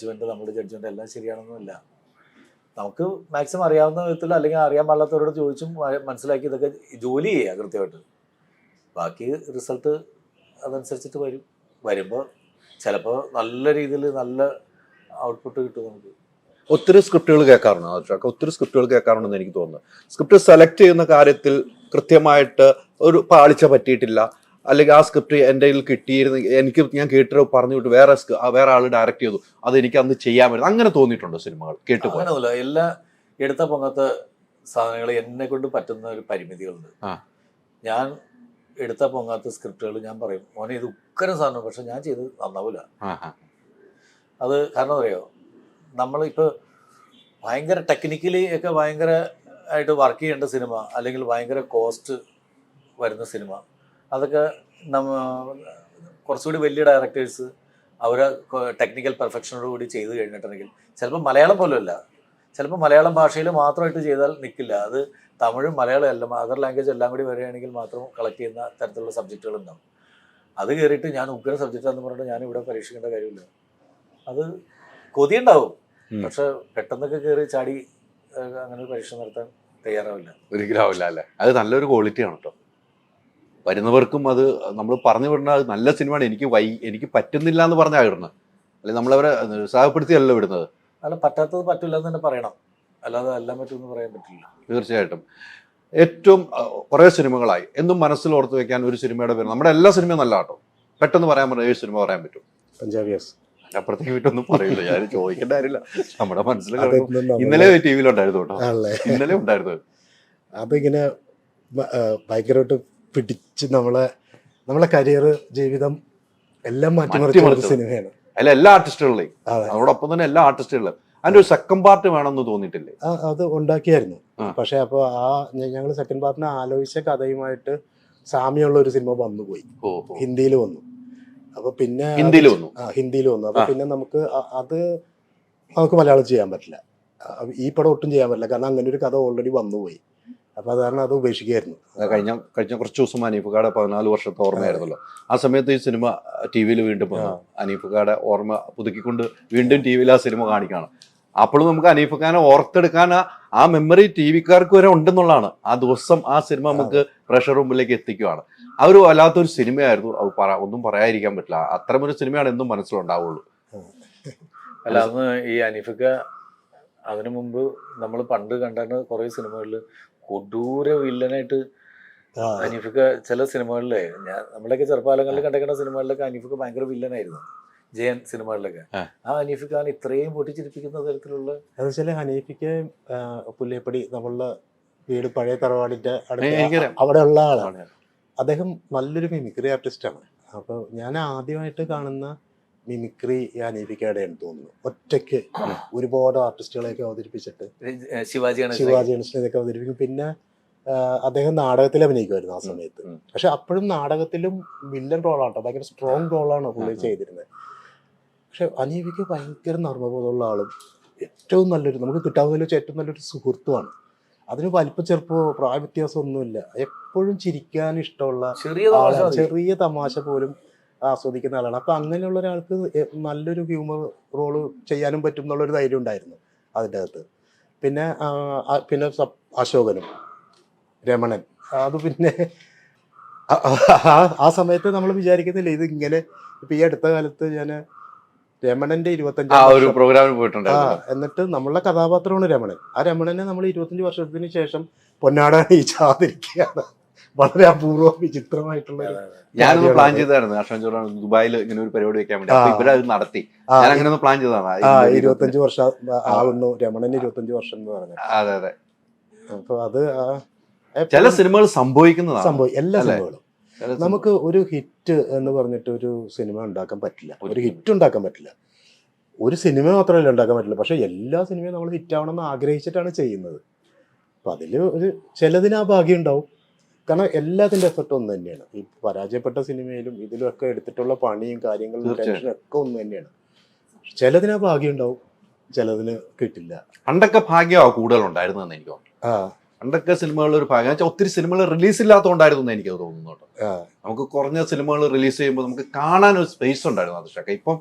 നമ്മുടെ ജഡ്ജ്മെന്റ് എല്ലാം ശരിയാണെന്നില്ല. നമുക്ക് മാക്സിമം അറിയാവുന്ന വിധത്തിൽ അല്ലെങ്കിൽ അറിയാൻ പാടില്ലാത്തവരോട് ചോദിച്ചും മനസ്സിലാക്കി ഇതൊക്കെ ജോലി ചെയ്യുക കൃത്യമായിട്ട്. ബാക്കി റിസൾട്ട് അതനുസരിച്ചിട്ട് വരുമ്പോൾ ചിലപ്പോൾ നല്ല രീതിയിൽ നല്ല ഔട്ട്പുട്ട് കിട്ടും നമുക്ക്. ഒത്തിരി സ്ക്രിപ്റ്റുകൾ കേൾക്കാറുണ്ടെന്ന് എനിക്ക് തോന്നുന്നു. സ്ക്രിപ്റ്റ് സെലക്ട് ചെയ്യുന്ന കാര്യത്തിൽ കൃത്യമായിട്ട് ഒരു പാളിച്ച പറ്റിയിട്ടില്ല, അല്ലെങ്കിൽ ആ സ്ക്രിപ്റ്റ് എൻ്റെ കയ്യിൽ കിട്ടിയിരുന്ന ഞാൻ കേട്ടിട്ട് പറഞ്ഞു വിട്ടു വേറെ ആൾ ഡയറക്റ്റ് ചെയ്തു, അത് എനിക്ക് അന്ന് ചെയ്യാൻ പറ്റും, അങ്ങനെ തോന്നിയിട്ടുണ്ടോ സിനിമകൾ കേട്ടുപോയി? അങ്ങനെയൊന്നുമില്ല. എല്ലാ എടുത്ത പൊങ്ങത്തെ സാധനങ്ങൾ എന്നെ കൊണ്ട് പറ്റുന്ന ഒരു പരിമിതികളുണ്ട്. ഞാൻ എടുത്ത പൊങ്ങാത്ത സ്ക്രിപ്റ്റുകൾ ഞാൻ പറയും, മോനെ ഇത് ഉക്കരം സാധനം, പക്ഷെ ഞാൻ ചെയ്ത് നന്നാവില്ല. അത് കാരണം അറിയോ, നമ്മളിപ്പോൾ ഭയങ്കര ടെക്നിക്കലി ഒക്കെ ഭയങ്കര ആയിട്ട് വർക്ക് ചെയ്യേണ്ട സിനിമ, അല്ലെങ്കിൽ ഭയങ്കര കോസ്റ്റ് വരുന്ന സിനിമ, അതൊക്കെ കുറച്ചുകൂടി വലിയ ഡയറക്ടേഴ്സ് അവരെ ടെക്നിക്കൽ പെർഫെക്ഷനോട് കൂടി ചെയ്ത് കഴിഞ്ഞിട്ടുണ്ടെങ്കിൽ ചിലപ്പോൾ മലയാളം പോലുമല്ല, ചിലപ്പോൾ മലയാളം ഭാഷയിൽ മാത്രമായിട്ട് ചെയ്താൽ നിൽക്കില്ല. അത് തമിഴും മലയാളം എല്ലാം അതർ ലാംഗ്വേജ് എല്ലാം കൂടി വരികയാണെങ്കിൽ മാത്രം കളക്ട് ചെയ്യുന്ന തരത്തിലുള്ള സബ്ജക്റ്റുകൾ ഉണ്ടാവും. അത് കയറിയിട്ട് ഞാൻ ഉഗ്ര സബ്ജക്റ്റാന്ന് പറഞ്ഞിട്ട് ഞാൻ ഇവിടെ പരീക്ഷിക്കേണ്ട കാര്യമില്ല. അത് കൊതിയുണ്ടാവും, പക്ഷെ പെട്ടെന്നൊക്കെ കയറി ചാടി അങ്ങനെ ഒരു പരീക്ഷ നടത്താൻ തയ്യാറാവില്ല. ഒരിക്കലും ആവില്ല അല്ലേ? അത് നല്ലൊരു ക്വാളിറ്റിയാണ് കേട്ടോ. വരുന്നവർക്കും അത് നമ്മൾ പറഞ്ഞു വിടുന്ന നല്ല സിനിമയാണ്, എനിക്ക് പറ്റുന്നില്ല എന്ന് പറഞ്ഞാൽ വിടുന്നത്, അല്ലെങ്കിൽ നമ്മളവരെ നിരുത്സാഹപ്പെടുത്തിയല്ലോ വിടുന്നത്. അല്ല, പറ്റാത്തത് പറ്റില്ല എന്ന് തന്നെ പറയണം, അല്ലാതെ എല്ലാം പറ്റുമെന്ന് പറയാൻ പറ്റില്ല. തീർച്ചയായിട്ടും. ഏറ്റവും കുറേ സിനിമകളായി എന്നും മനസ്സിൽ ഓർത്ത് വെക്കാൻ ഒരു സിനിമയുടെ പേര്, നമ്മുടെ എല്ലാ സിനിമയും നല്ല കേട്ടോ, പെട്ടെന്ന് പറയാൻ പറഞ്ഞാൽ ഏത് സിനിമ പറയാൻ പറ്റും? പഞ്ചാബിയാസ്. അപ്പുറത്തേക്ക് വീട്ടൊന്നും പറയില്ല, ഞാൻ ചോദിക്കേണ്ട കാര്യമില്ല, നമ്മുടെ മനസ്സിൽ ഇന്നലെ ടിവിയിലുണ്ടായിരുന്നു കേട്ടോ, ഇന്നലെ ഉണ്ടായിരുന്നു. അതിങ്ങനെ ഭയങ്കരമായിട്ട് പിടിച്ച് നമ്മളെ കരിയർ, ജീവിതം എല്ലാം മാറ്റിമറിച്ച സിനിമയാണ്. അല്ല, എല്ലാ ആർട്ടിസ്റ്റുകളിലെയും അതോടൊപ്പം തന്നെ എല്ലാ ആർട്ടിസ്റ്റുകളിലും അതിന്റെ ഒരു സെക്കൻഡ് പാർട്ട് വേണമെന്ന് തോന്നിയിട്ടില്ലേ? അത് ഉണ്ടാക്കിയായിരുന്നു. പക്ഷെ അപ്പോൾ ഞങ്ങൾ സെക്കൻഡ് പാർട്ടിനെ ആലോചിച്ച കഥയുമായിട്ട് സാമ്യമുള്ള ഒരു സിനിമ വന്നുപോയി, ഹിന്ദിയിൽ വന്നു. അപ്പൊ പിന്നെ ഹിന്ദിയിൽ വന്നു. അപ്പൊ പിന്നെ നമുക്ക് മലയാളം ചെയ്യാൻ പറ്റില്ല, ഈ പടം ഒട്ടും ചെയ്യാൻ പറ്റില്ല, കാരണം അങ്ങനെ ഒരു കഥ ഓൾറെഡി വന്നുപോയി. അപ്പൊ അതാണ് അത് ഉപേക്ഷിക്കായിരുന്നു. കഴിഞ്ഞ കുറച്ച് ദിവസം അനീഫ്ഖയുടെ 14 വർഷത്തെ ഓർമ്മയായിരുന്നല്ലോ. ആ സമയത്ത് ഈ സിനിമ ടി വിയിൽ വീണ്ടും അനീഫ്ഖയുടെ ഓർമ്മ പുതുക്കിക്കൊണ്ട് വീണ്ടും ടി വിയിൽ ആ സിനിമ കാണിക്കുകയാണ്. അപ്പോഴും നമുക്ക് അനീഫ്ഖാനെ ഓർത്തെടുക്കാൻ ആ മെമ്മറി ടി വിക്കാർക്ക് വരെ ഉണ്ടെന്നുള്ളതാണ്. ആ ദിവസം ആ സിനിമ നമുക്ക് പ്രഷർ റൂമിലേക്ക് എത്തിക്കുകയാണ്. ആ ഒരു വല്ലാത്തൊരു സിനിമയായിരുന്നു, ഒന്നും പറയാതിരിക്കാൻ പറ്റില്ല. അത്തരമൊരു സിനിമയാണ് എന്നും മനസ്സിലുണ്ടാവുള്ളൂ. അല്ല, അന്ന് ഈ അനീഫ്ഖ അതിനു മുമ്പ് നമ്മൾ പണ്ട് കണ്ടാണ് കുറേ സിനിമകളിൽ കൊടൂര വില്ലനായിട്ട് അനീഫ്ഖ ചില സിനിമകളിലെ നമ്മളൊക്കെ ചെറുപ്പകാലങ്ങളിൽ കണ്ടിരിക്കുന്ന സിനിമകളിലൊക്കെ അനീഫ്ഖ ഭയങ്കര വില്ലനായിരുന്നു. ജയൻ സിനിമകളിലൊക്കെ ആ അനീഫ്ഖാൻ ഇത്രയും പൊട്ടിച്ചിരിപ്പിക്കുന്ന തരത്തിലുള്ള അത് വെച്ചാൽ ഹനീഫിക്ക് പുല്ലേപ്പടി നമ്മളുടെ വീട് പഴയ തറവാടിന്റെ അവിടെ ഉള്ള ആളാണ്. അദ്ദേഹം നല്ലൊരു മിമിക്രി ആർട്ടിസ്റ്റാണ്. അപ്പോൾ ഞാൻ ആദ്യമായിട്ട് കാണുന്ന മിമിക്രി അനീഫിക്കയുടെയാണ് തോന്നുന്നു. ഒറ്റയ്ക്ക് ഒരുപാട് ആർട്ടിസ്റ്റുകളെയൊക്കെ അവതരിപ്പിച്ചിട്ട് ശിവാജി ഗണേശനെയൊക്കെ അവതരിപ്പിക്കും. പിന്നെ അദ്ദേഹം നാടകത്തിൽ അഭിനയിക്കുമായിരുന്നു ആ സമയത്ത്. പക്ഷെ അപ്പോഴും നാടകത്തിലും വില്ലൻ റോളാട്ടോ, ഭയങ്കര സ്ട്രോങ് റോളാണ് പുള്ളി ചെയ്തിരുന്നത്. പക്ഷെ അനീഫിക്ക് ഭയങ്കര നർമ്മബോധമുള്ള ആളും ഏറ്റവും നല്ലൊരു, നമുക്ക് കിട്ടാവുന്നതിൽ വെച്ച് ഏറ്റവും നല്ലൊരു സുഹൃത്തുമാണ്. അതിന് വലിപ്പ ചെറുപ്പോ പ്രായ വ്യത്യാസം ഒന്നുമില്ല. എപ്പോഴും ചിരിക്കാൻ ഇഷ്ടമുള്ള, ചെറിയ തമാശ പോലും ആസ്വദിക്കുന്ന ആളാണ്. അപ്പൊ അങ്ങനെയുള്ള ഒരാൾക്ക് നല്ലൊരു ഹ്യൂമർ റോള് ചെയ്യാനും പറ്റും എന്നുള്ളൊരു ധൈര്യം ഉണ്ടായിരുന്നു അതിൻ്റെ അകത്ത്. പിന്നെ അശോകനും രമണൻ, അത് പിന്നെ ആ സമയത്ത് നമ്മൾ വിചാരിക്കുന്നില്ല ഇത് ഇങ്ങനെ. ഇപ്പൊ ഈ അടുത്ത കാലത്ത് ഞാൻ രമണന്റെ 25 പ്രോഗ്രാമിൽ പോയിട്ടുണ്ട്. എന്നിട്ട് നമ്മളുടെ കഥാപാത്രമാണ് രമണൻ. ആ രമണനെ നമ്മൾ 25 വർഷത്തിന് ശേഷം പൊന്നാട അണിയിച്ചാതിരിക്കുകയാണ്. വളരെ അപൂർവ വിചിത്രമായിട്ടുള്ള ഞാനൊന്ന് പ്ലാൻ ചെയ്തായിരുന്നു ദുബായിൽ ഇങ്ങനെ ഒരു പരിപാടി വെക്കാൻ വേണ്ടി. അപ്പൊ ഇവരത് നടത്തി. ഞാൻ അങ്ങനെ ഒന്ന് പ്ലാൻ ചെയ്തതാണ്. 25 വർഷം ആകുന്നു രമണന് 25 വർഷം എന്ന് പറഞ്ഞത്. അതെ അതെ. അപ്പൊ അത് ചില സിനിമകൾ സംഭവിക്കുന്നതാണ്. എല്ലാ സിനിമകളും നമുക്ക് ഒരു ഹിറ്റ് എന്ന് പറഞ്ഞിട്ട് ഒരു സിനിമ ഉണ്ടാക്കാൻ പറ്റില്ല. ഒരു ഹിറ്റ് ഉണ്ടാക്കാൻ പറ്റില്ല. ഒരു സിനിമ മാത്രമല്ല ഉണ്ടാക്കാൻ പറ്റില്ല. പക്ഷെ എല്ലാ സിനിമയും നമ്മൾ ഹിറ്റ് ആവണമെന്ന് ആഗ്രഹിച്ചിട്ടാണ് ചെയ്യുന്നത്. അപ്പം അതിൽ ഒരു ചിലതിന് ആ ഭാഗ്യം ഉണ്ടാവും. കാരണം എല്ലാത്തിൻ്റെ എഫർട്ട് ഒന്ന് തന്നെയാണ്. ഈ പരാജയപ്പെട്ട സിനിമയിലും ഇതിലൊക്കെ എടുത്തിട്ടുള്ള പണിയും കാര്യങ്ങളും ടെൻഷനും ഒക്കെ ഒന്ന് തന്നെയാണ്. ചിലതിന് ആ ഭാഗ്യം ഉണ്ടാവും, ചിലതിന് കിട്ടില്ല. പണ്ടൊക്കെ ഭാഗ്യമാ കൂടുതൽ ഉണ്ടായിരുന്നെന്ന് എനിക്ക് തോന്നുന്നു. പണ്ടൊക്കെ സിനിമകളിൽ ഒരു ഭാഗ്യം, ഒത്തിരി സിനിമകൾ റിലീസ് ഇല്ലാത്തതുകൊണ്ടായിരുന്നു എനിക്ക് തോന്നുന്നു കേട്ടോ. നമുക്ക് കുറഞ്ഞ സിനിമകൾ റിലീസ് ചെയ്യുമ്പോൾ നമുക്ക് കാണാൻ ഒരു സ്പേസ് ഉണ്ടായിരുന്നു. അതൊക്കെ ഇപ്പം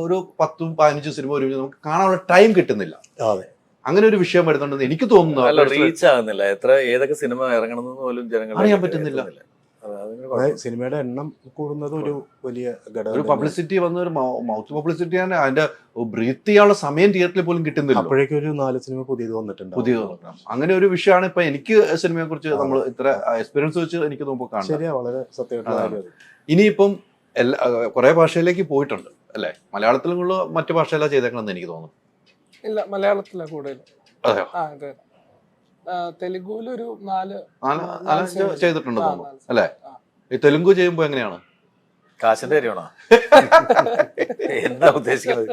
ഒരു 10-15 സിനിമ ഒരുമിച്ച് നമുക്ക് കാണാനുള്ള ടൈം കിട്ടുന്നില്ല. അങ്ങനെ ഒരു വിഷയം വരുന്നുണ്ടെന്ന് എനിക്ക് തോന്നുന്നു. റീച്ച് ആകുന്നില്ല. ഏതൊക്കെ സിനിമ ഇറങ്ങണമെന്ന് പോലും ജനങ്ങൾ അറിയാൻ പറ്റുന്നില്ല. സിനിമയുടെ എണ്ണം കൂടുന്നത് ഒരു വലിയ ഘടകം. ഒരു പബ്ലിസിറ്റി വന്ന ഒരു മൗത്ത് പബ്ലിസിറ്റി ആണ്. അതിന്റെ ബ്രീത്ത് ചെയ്യാനുള്ള സമയം തിയേറ്ററിൽ പോലും കിട്ടുന്നില്ല. അപ്പോഴേക്കും ഒരു 4 സിനിമ പുതിയത് വന്നിട്ടുണ്ട്. അങ്ങനെ ഒരു വിഷയമാണ് ഇപ്പൊ എനിക്ക് സിനിമയെ കുറിച്ച് നമ്മൾ ഇത്ര എക്സ്പീരിയൻസ് വെച്ച് എനിക്ക് നോക്കുമ്പോൾ കാണാം. ശരിയാ, വളരെ സത്യമായിട്ടുള്ള. ഇനിയിപ്പം കുറെ ഭാഷയിലേക്ക് പോയിട്ടുണ്ട് അല്ലെ? മലയാളത്തിലും മറ്റു ഭാഷയിലാണ് ചെയ്തേക്കണമെന്ന് എനിക്ക് തോന്നുന്നു. ഇല്ല, മലയാളത്തിലാണ് കൂടുതൽ. തെലുഗുവിലൊരു 4 ചെയ്തിട്ടുണ്ട് തോന്നുന്നു അല്ലെ? ഈ തെലുങ്ക് ചെയ്യുമ്പോ എങ്ങനെയാണ്? കാശിന്റെ കാര്യമാണോ എന്താ ഉദ്ദേശിക്കുന്നത്?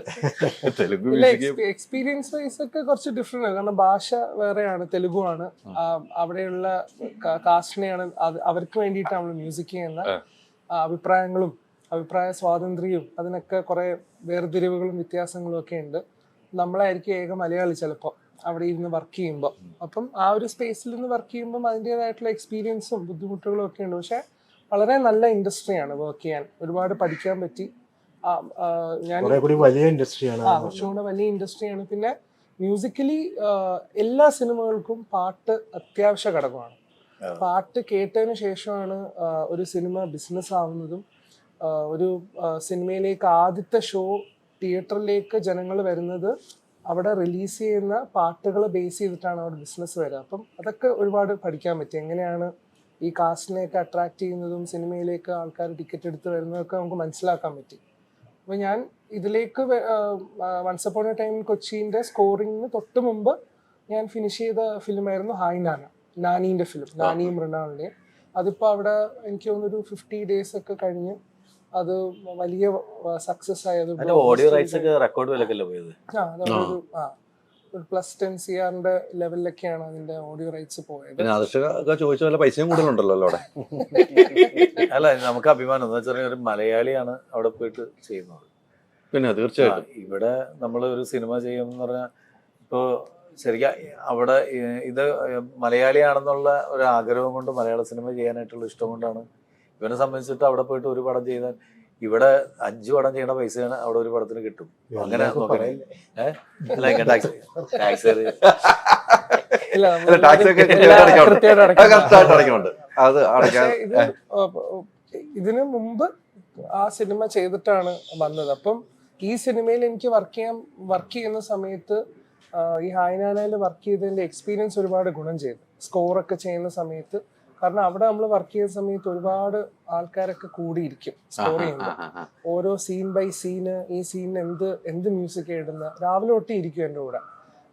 എക്സ്പീരിയൻസ് വൈസ് ഒക്കെ കുറച്ച് ഡിഫറെന്റ് ആണ്. കാരണം ഭാഷ വേറെയാണ്, തെലുഗു ആണ്. അവിടെയുള്ള കാസ്റ്റിനെയാണ് അവർക്ക് വേണ്ടിയിട്ട് നമ്മൾ മ്യൂസിക് ചെയ്യുന്ന അഭിപ്രായങ്ങളും അഭിപ്രായ സ്വാതന്ത്ര്യവും അതിനൊക്കെ കുറെ വേർതിരിവുകളും വ്യത്യാസങ്ങളും ഒക്കെ ഉണ്ട്. നമ്മളായിരിക്കും ഏക മലയാളി ചിലപ്പോൾ അവിടെ ഇരുന്ന് വർക്ക് ചെയ്യുമ്പോൾ. അപ്പം ആ ഒരു സ്പേസിൽ നിന്ന് വർക്ക് ചെയ്യുമ്പം അതിൻ്റെതായിട്ടുള്ള എക്സ്പീരിയൻസും ബുദ്ധിമുട്ടുകളും ഒക്കെ ഉണ്ട്. പക്ഷെ വളരെ നല്ല ഇൻഡസ്ട്രിയാണ് വർക്ക് ചെയ്യാൻ. ഒരുപാട് പഠിക്കാൻ പറ്റി. ഞാൻ വലിയ ഇൻഡസ്ട്രിയാണ്, കുറച്ചുകൂടെ വലിയ ഇൻഡസ്ട്രിയാണ്. പിന്നെ മ്യൂസിക്കലി എല്ലാ സിനിമകൾക്കും പാട്ട് അത്യാവശ്യ ഘടകമാണ്. പാട്ട് കേട്ടതിന് ശേഷമാണ് ഒരു സിനിമ ബിസിനസ് ആവുന്നതും ഒരു സിനിമയിലേക്ക് ആദ്യത്തെ ഷോ തിയേറ്ററിലേക്ക് ജനങ്ങൾ വരുന്നത് അവിടെ റിലീസ് ചെയ്യുന്ന പാട്ടുകൾ ബേസ് ചെയ്തിട്ടാണ് അവിടെ ബിസിനസ് വരിക. അപ്പം അതൊക്കെ ഒരുപാട് പഠിക്കാൻ പറ്റി. എങ്ങനെയാണ് ഈ കാസ്റ്റിനെയൊക്കെ അട്രാക്ട് ചെയ്യുന്നതും സിനിമയിലേക്ക് ആൾക്കാർ ടിക്കറ്റ് എടുത്ത് വരുന്നതൊക്കെ നമുക്ക് മനസ്സിലാക്കാൻ പറ്റി. അപ്പോൾ ഞാൻ ഇതിലേക്ക് വൺസ് അപ്പോൺ എ ടൈം കൊച്ചിൻ്റെ സ്കോറിങ്ങിന് തൊട്ട് മുമ്പ് ഞാൻ ഫിനിഷ് ചെയ്ത ഫിലിമായിരുന്നു ഹായ് നാന, നാനീൻ്റെ ഫിലിം, നാനിയും മൃണാളിൻ്റെയും. അതിപ്പോൾ അവിടെ എനിക്ക് തോന്നുന്നൊരു 50 days ഒക്കെ കഴിഞ്ഞ് അത് വലിയ സക്സസ് ആയത്. ഓഡിയോ റൈറ്റ്സ് ഒക്കെ റെക്കോർഡ് വിലക്കല്ലേ പോയത്? ഒരു +10 CR ലെവലിലൊക്കെയാണ് അതിന്റെ ഓഡിയോ റൈറ്റ്സ് പോയത്. പൈസയും കൂടുതലുണ്ടല്ലോ അവിടെ. അല്ല, നമുക്ക് അഭിമാനം എന്താ വെച്ചാൽ ഒരു മലയാളിയാണ് അവിടെ പോയിട്ട് ചെയ്യുന്നത്. പിന്നെ തീർച്ചയായിട്ടും ഇവിടെ നമ്മൾ ഒരു സിനിമ ചെയ്യുമെന്ന് പറഞ്ഞാൽ ഇപ്പോൾ ശരിക്കും അവിടെ ഇത് മലയാളിയാണെന്നുള്ള ഒരു ആഗ്രഹം കൊണ്ട് മലയാള സിനിമ ചെയ്യാനായിട്ടുള്ള ഇഷ്ടം കൊണ്ടാണ് ഇവനെ സംബന്ധിച്ചിട്ട് അവിടെ പോയിട്ട് ഒരു പടം ചെയ്താൽ ഇവിടെ 5 പടം ചെയ്യണ പൈസയാണ് അവിടെ ഒരു പടത്തിന് കിട്ടും. അങ്ങനെ നോക്കണേ. ഇതിനു മുമ്പ് ആ സിനിമ ചെയ്തിട്ടാണ് വന്നത്. അപ്പം ഈ സിനിമയിൽ എനിക്ക് വർക്ക് ചെയ്യുന്ന സമയത്ത് ഈ ഹായ്നാനയിൽ വർക്ക് ചെയ്തതിന്റെ എക്സ്പീരിയൻസ് ഒരുപാട് ഗുണം ചെയ്തു. സ്കോറൊക്കെ ചെയ്യുന്ന സമയത്ത്. കാരണം അവിടെ നമ്മൾ വർക്ക് ചെയ്യുന്ന സമയത്ത് ഒരുപാട് ആൾക്കാരൊക്കെ കൂടിയിരിക്കും സ്കോർ ചെയ്യുമ്പോൾ. ഓരോ സീൻ ബൈ സീന്, ഈ സീനിന് എന്ത് മ്യൂസിക് ഇടുന്ന, രാവിലെ തൊട്ട് ഇരിക്കും എൻ്റെ കൂടെ.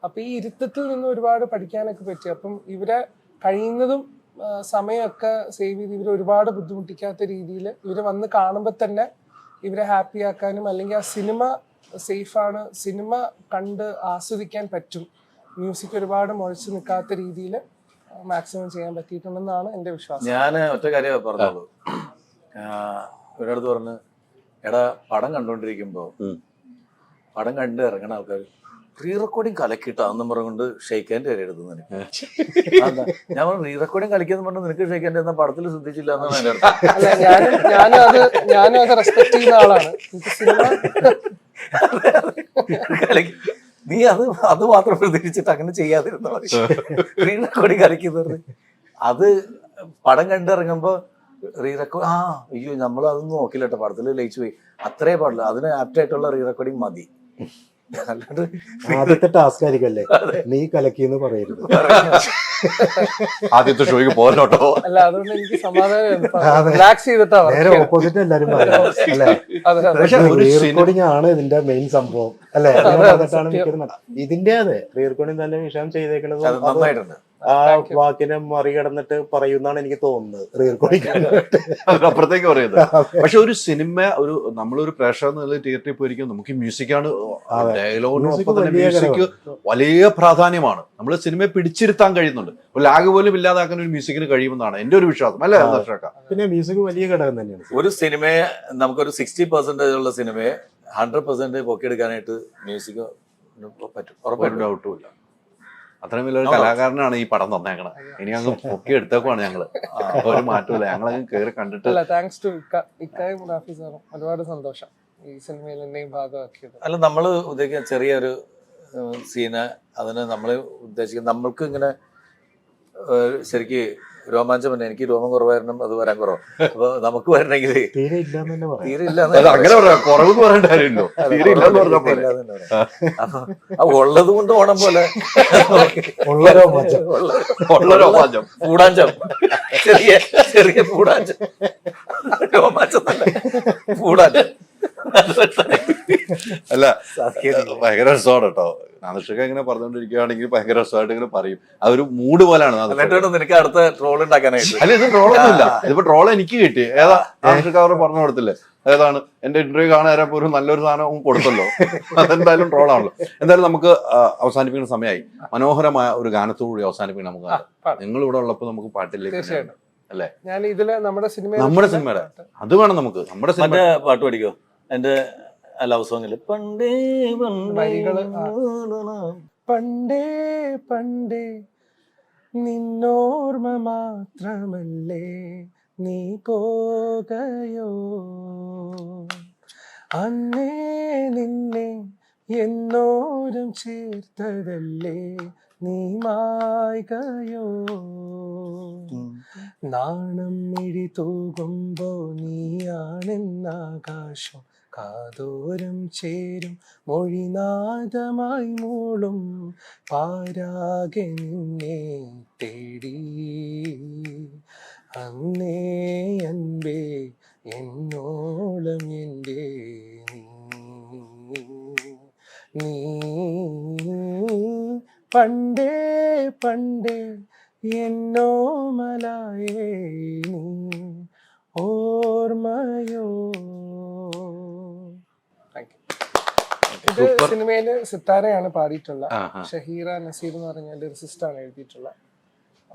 അപ്പൊ ഈ ഇരുത്തത്തിൽ നിന്ന് ഒരുപാട് പഠിക്കാനൊക്കെ പറ്റി. അപ്പം ഇവരെ കഴിയുന്നതും സമയമൊക്കെ സേവ് ചെയ്ത് ഇവർ ഒരുപാട് ബുദ്ധിമുട്ടിക്കാത്ത രീതിയിൽ ഇവർ വന്ന് കാണുമ്പോൾ തന്നെ ഇവരെ ഹാപ്പി ആക്കാനും അല്ലെങ്കിൽ ആ സിനിമ സേഫാണ്, സിനിമ കണ്ട് ആസ്വദിക്കാൻ പറ്റും, മ്യൂസിക് ഒരുപാട് മുഴച്ചു നിൽക്കാത്ത രീതിയിൽ മാക്സിമം ചെയ്യാൻ പറ്റിയിട്ടുണ്ടെന്നാണ് എൻ്റെ വിശ്വാസം. ഞാൻ ഒറ്റ കാര്യം പറഞ്ഞോളൂ. ഒരിടത്ത് പറഞ്ഞ് എടാ പടം കണ്ടോണ്ടിരിക്കുമ്പോ പടം കണ്ട് ഇറങ്ങണ ആൾക്കാർ റീ റെക്കോർഡിങ് കലക്കിട്ടാന്നും പറഞ്ഞുകൊണ്ട് ഷെയ്ക്കാൻ്റെ വരെ എടുത്തു എനിക്ക്. ഞാൻ പറഞ്ഞു റീ റെക്കോർഡിങ് കലക്കിയെന്ന് പറഞ്ഞു നിനക്ക് ഷെയ്ക്കാൻ്റെ എന്നാ പടത്തിൽ ശ്രദ്ധിച്ചില്ല എന്നാണ് എൻ്റെ അടുത്ത്. അല്ല ഞാനും അത് റെസ്പെക്ട് ചെയ്യുന്ന ആളാണ്. എനിക്ക് സിനിമ നീ അത് മാത്രം പ്രതീക്ഷിച്ചിട്ട് അങ്ങനെ ചെയ്യാതിരുന്ന മതി. റീ റെക്കോർഡിങ് കലക്കിന്ന് അത് പടം കണ്ടിറങ്ങുമ്പോ റീ റെക്കോർഡ് അയ്യോ നമ്മൾ അതൊന്നും നോക്കില്ല കേട്ടോ, പടത്തിൽ ലയിച്ചു പോയി, അത്രേ പാടില്ല, അതിന് ആപ്റ്റായിട്ടുള്ള റീ റെക്കോർഡിങ് മതി. അല്ലാണ്ട് ആദ്യത്തെ ടാസ്ക് ആയിരിക്കല്ലേ നീ കലക്കിന്ന് പറയരുത്. ആദ്യത്തെ ഷോയ്ക്ക് പോകലോട്ടോ. അല്ല അതുകൊണ്ട് എനിക്ക് സമാധാനം റിലാക്സ് ചെയ്തിട്ടാ നേരെ ഓപ്പോസിറ്റ് എല്ലാരും പറയും അല്ലേ. റീറെക്കോർഡിംഗ് ആണ് ഇതിന്റെ മെയിൻ സംഭവം അല്ലെ. ഇതിന്റെ അതെ റീറെക്കോർഡിംഗ് തന്നെ വിഷയം ചെയ്തേക്കുന്നത് നന്നായിട്ടുണ്ട്. ആ വാക്കിനെ മറികടന്നിട്ട് പറയുന്നാണ് എനിക്ക് തോന്നുന്നത് റീറെക്കോർഡിംഗ് അതിനപ്പുറത്തേക്ക് പറയുന്നത്. പക്ഷെ ഒരു സിനിമ നമ്മളൊരു പ്രേക്ഷകർ എന്നുള്ള തിയേറ്ററിൽ പോയിരിക്കും, നമുക്ക് മ്യൂസിക്കാണ് ഡയലോഗിനൊപ്പം തന്നെ മ്യൂസിക് വലിയ പ്രാധാന്യമാണ്. നമ്മൾ സിനിമയെ പിടിച്ചിരുത്താൻ കഴിയുന്നുണ്ട്, ഒരു ലാഗ് പോലും ഇല്ലാതാക്കാൻ ഒരു മ്യൂസിക്കിന് കഴിയുമെന്നാണ് എന്റെ ഒരു വിശ്വാസം അല്ലേ ദർശക. പിന്നെ മ്യൂസിക് വലിയ ഘടകം തന്നെയാണ്. ഒരു സിനിമയെ നമുക്കൊരു 60% ഉള്ള സിനിമയെ 100% പൊക്കിയെടുക്കാനായിട്ട് മ്യൂസിക് പറ്റും, ഒരു ഡൗട്ടും ഇല്ല. അത്രയും വലിയൊരു കലാകാരനാണ് ഈ പടം തന്നേക്കണം. ഇനി അങ്ങ് പൊക്കി എടുത്തേക്കുവാണ് ഞങ്ങള്, ഒരു മാറ്റമില്ല, ഞങ്ങളങ്ങ് കയറി കണ്ടിട്ട്. താങ്ക്സ് ടു ഇക്കായും റാഫി സാറും ഒരുപാട് സന്തോഷം ഈ സിനിമയിൽ എന്നെയും ഭാഗമാക്കിയത്. അല്ല നമ്മൾ ഉദ്ദേശിക്കുന്ന ചെറിയൊരു സീന്, അതിന് നമ്മൾ ഉദ്ദേശിക്കുന്ന നമ്മൾക്ക് ഇങ്ങനെ ശരിക്ക് രോമാഞ്ചം തന്നെ. എനിക്ക് രോമം കുറവായിരുന്നു, അത് വരാൻ കുറവ്. അപ്പൊ നമുക്ക് വരണമെങ്കിൽ തീരെ ഇല്ലാന്ന് തന്നെ പറയാം. തീരെ ഇല്ല അങ്ങനെ പറയാം, കുറവെന്ന് പറയേണ്ട കാര്യമില്ലോ, തീരെ ഇല്ലെന്ന് പറഞ്ഞാൽ പോലെ. അപ്പൊ ഉള്ളത് കൊണ്ട് ഓണം പോലെ ഉള്ള രോമാഞ്ചം, ഉള്ള രോമാഞ്ചം, പൂടാഞ്ചം, ചെറിയ ചെറിയ പൂടാഞ്ചം, രോമാഞ്ചം തന്നെ പൂടാഞ്ചം. അല്ല ഭയങ്കര രസമാണ് കേട്ടോ. നാദൃഷക ഇങ്ങനെ പറഞ്ഞുകൊണ്ടിരിക്കുകയാണെങ്കിൽ ഭയങ്കര രസമായിട്ട് ഇങ്ങനെ പറയും. അതൊരു മൂഡ് പോലാണ്. നിനക്ക് അടുത്ത ട്രോൾ ഉണ്ടാക്കാനായിട്ട്. അല്ല ഇത് ട്രോളൊന്നുമില്ല, ഇതിപ്പോ ട്രോൾ എനിക്ക് കിട്ടി. ഏതാ നാദൃഷക അവർ പറഞ്ഞു കൊടുത്തില്ലേ, ഏതാണ് എന്റെ ഇന്റർവ്യൂ കാണാൻ ഒരു നല്ലൊരു സാധനം കൊടുത്തല്ലോ, അതെന്തായാലും ട്രോളാണല്ലോ. എന്തായാലും നമുക്ക് അവസാനിപ്പിക്കുന്ന സമയമായി. മനോഹരമായ ഒരു ഗാനത്തോടുകൂടി അവസാനിപ്പിക്കണം. നമുക്ക് നിങ്ങൾ ഇവിടെ ഉള്ളപ്പോൾ നമുക്ക് പാട്ടിലേക്ക് അല്ലേ, ഞാൻ ഇതില് നമ്മുടെ സിനിമയുടെ അത് വേണം നമുക്ക്. നമ്മുടെ സിനിമ പാട്ട് പഠിക്കോ എന്റെ ലവ് സോങ്ങില് പണ്ടേ പണ്ടേ പണ്ടേ നിന്നോർമ്മ മാത്രമല്ലേ നീ പോകയോ, അന്നേ നിന്നെ എന്നോരം ചേർത്തതല്ലേ നീ മായ്കയോ, നാണം മിഴി തൂകുമ്പോ നീയാണെന്നാകാശം കാതോരം ചേരും മൊഴിനാദമായി മൂളും പാരാകെ നിന്നെ തേടി അന്നേ അൻപേ എന്നോളം എൻ്റെ നീ പണ്ടേ പണ്ടേ എന്നോമലായേ നീ ഓർമ്മയോ. ഇത് സിനിമയില് സിത്താരയാണ് പാടിയിട്ടുള്ള. ഷഹീറ നസീർ എന്ന് പറഞ്ഞ ലിറിസിസ്റ്റ് ആണ് എഴുതിയിട്ടുള്ള.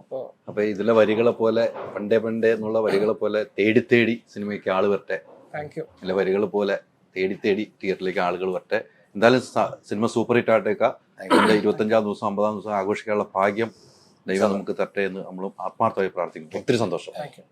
അപ്പൊ ഇതിലെ വരികളെ പോലെ പണ്ടേ പണ്ടേ എന്നുള്ള വരികളെ പോലെ തേടി തേടി സിനിമയ്ക്ക് ആള് വരട്ടെ. Thank you. ഇതിലെ വരികൾ പോലെ തേടി തേടി തിയേറ്ററിലേക്ക് ആളുകൾ വരട്ടെ. എന്തായാലും സിനിമ സൂപ്പർ ഹിറ്റ് ആയിട്ടേക്കാം. 25-ാം ദിവസം 50-ാം ദിവസം ആഘോഷിക്കാനുള്ള ഭാഗ്യം ദൈവം നമുക്ക് തരട്ടെ എന്ന് നമ്മളും ആത്മാർത്ഥമായി പ്രാർത്ഥിക്കുന്നു. ഒത്തിരി സന്തോഷം. Thank you.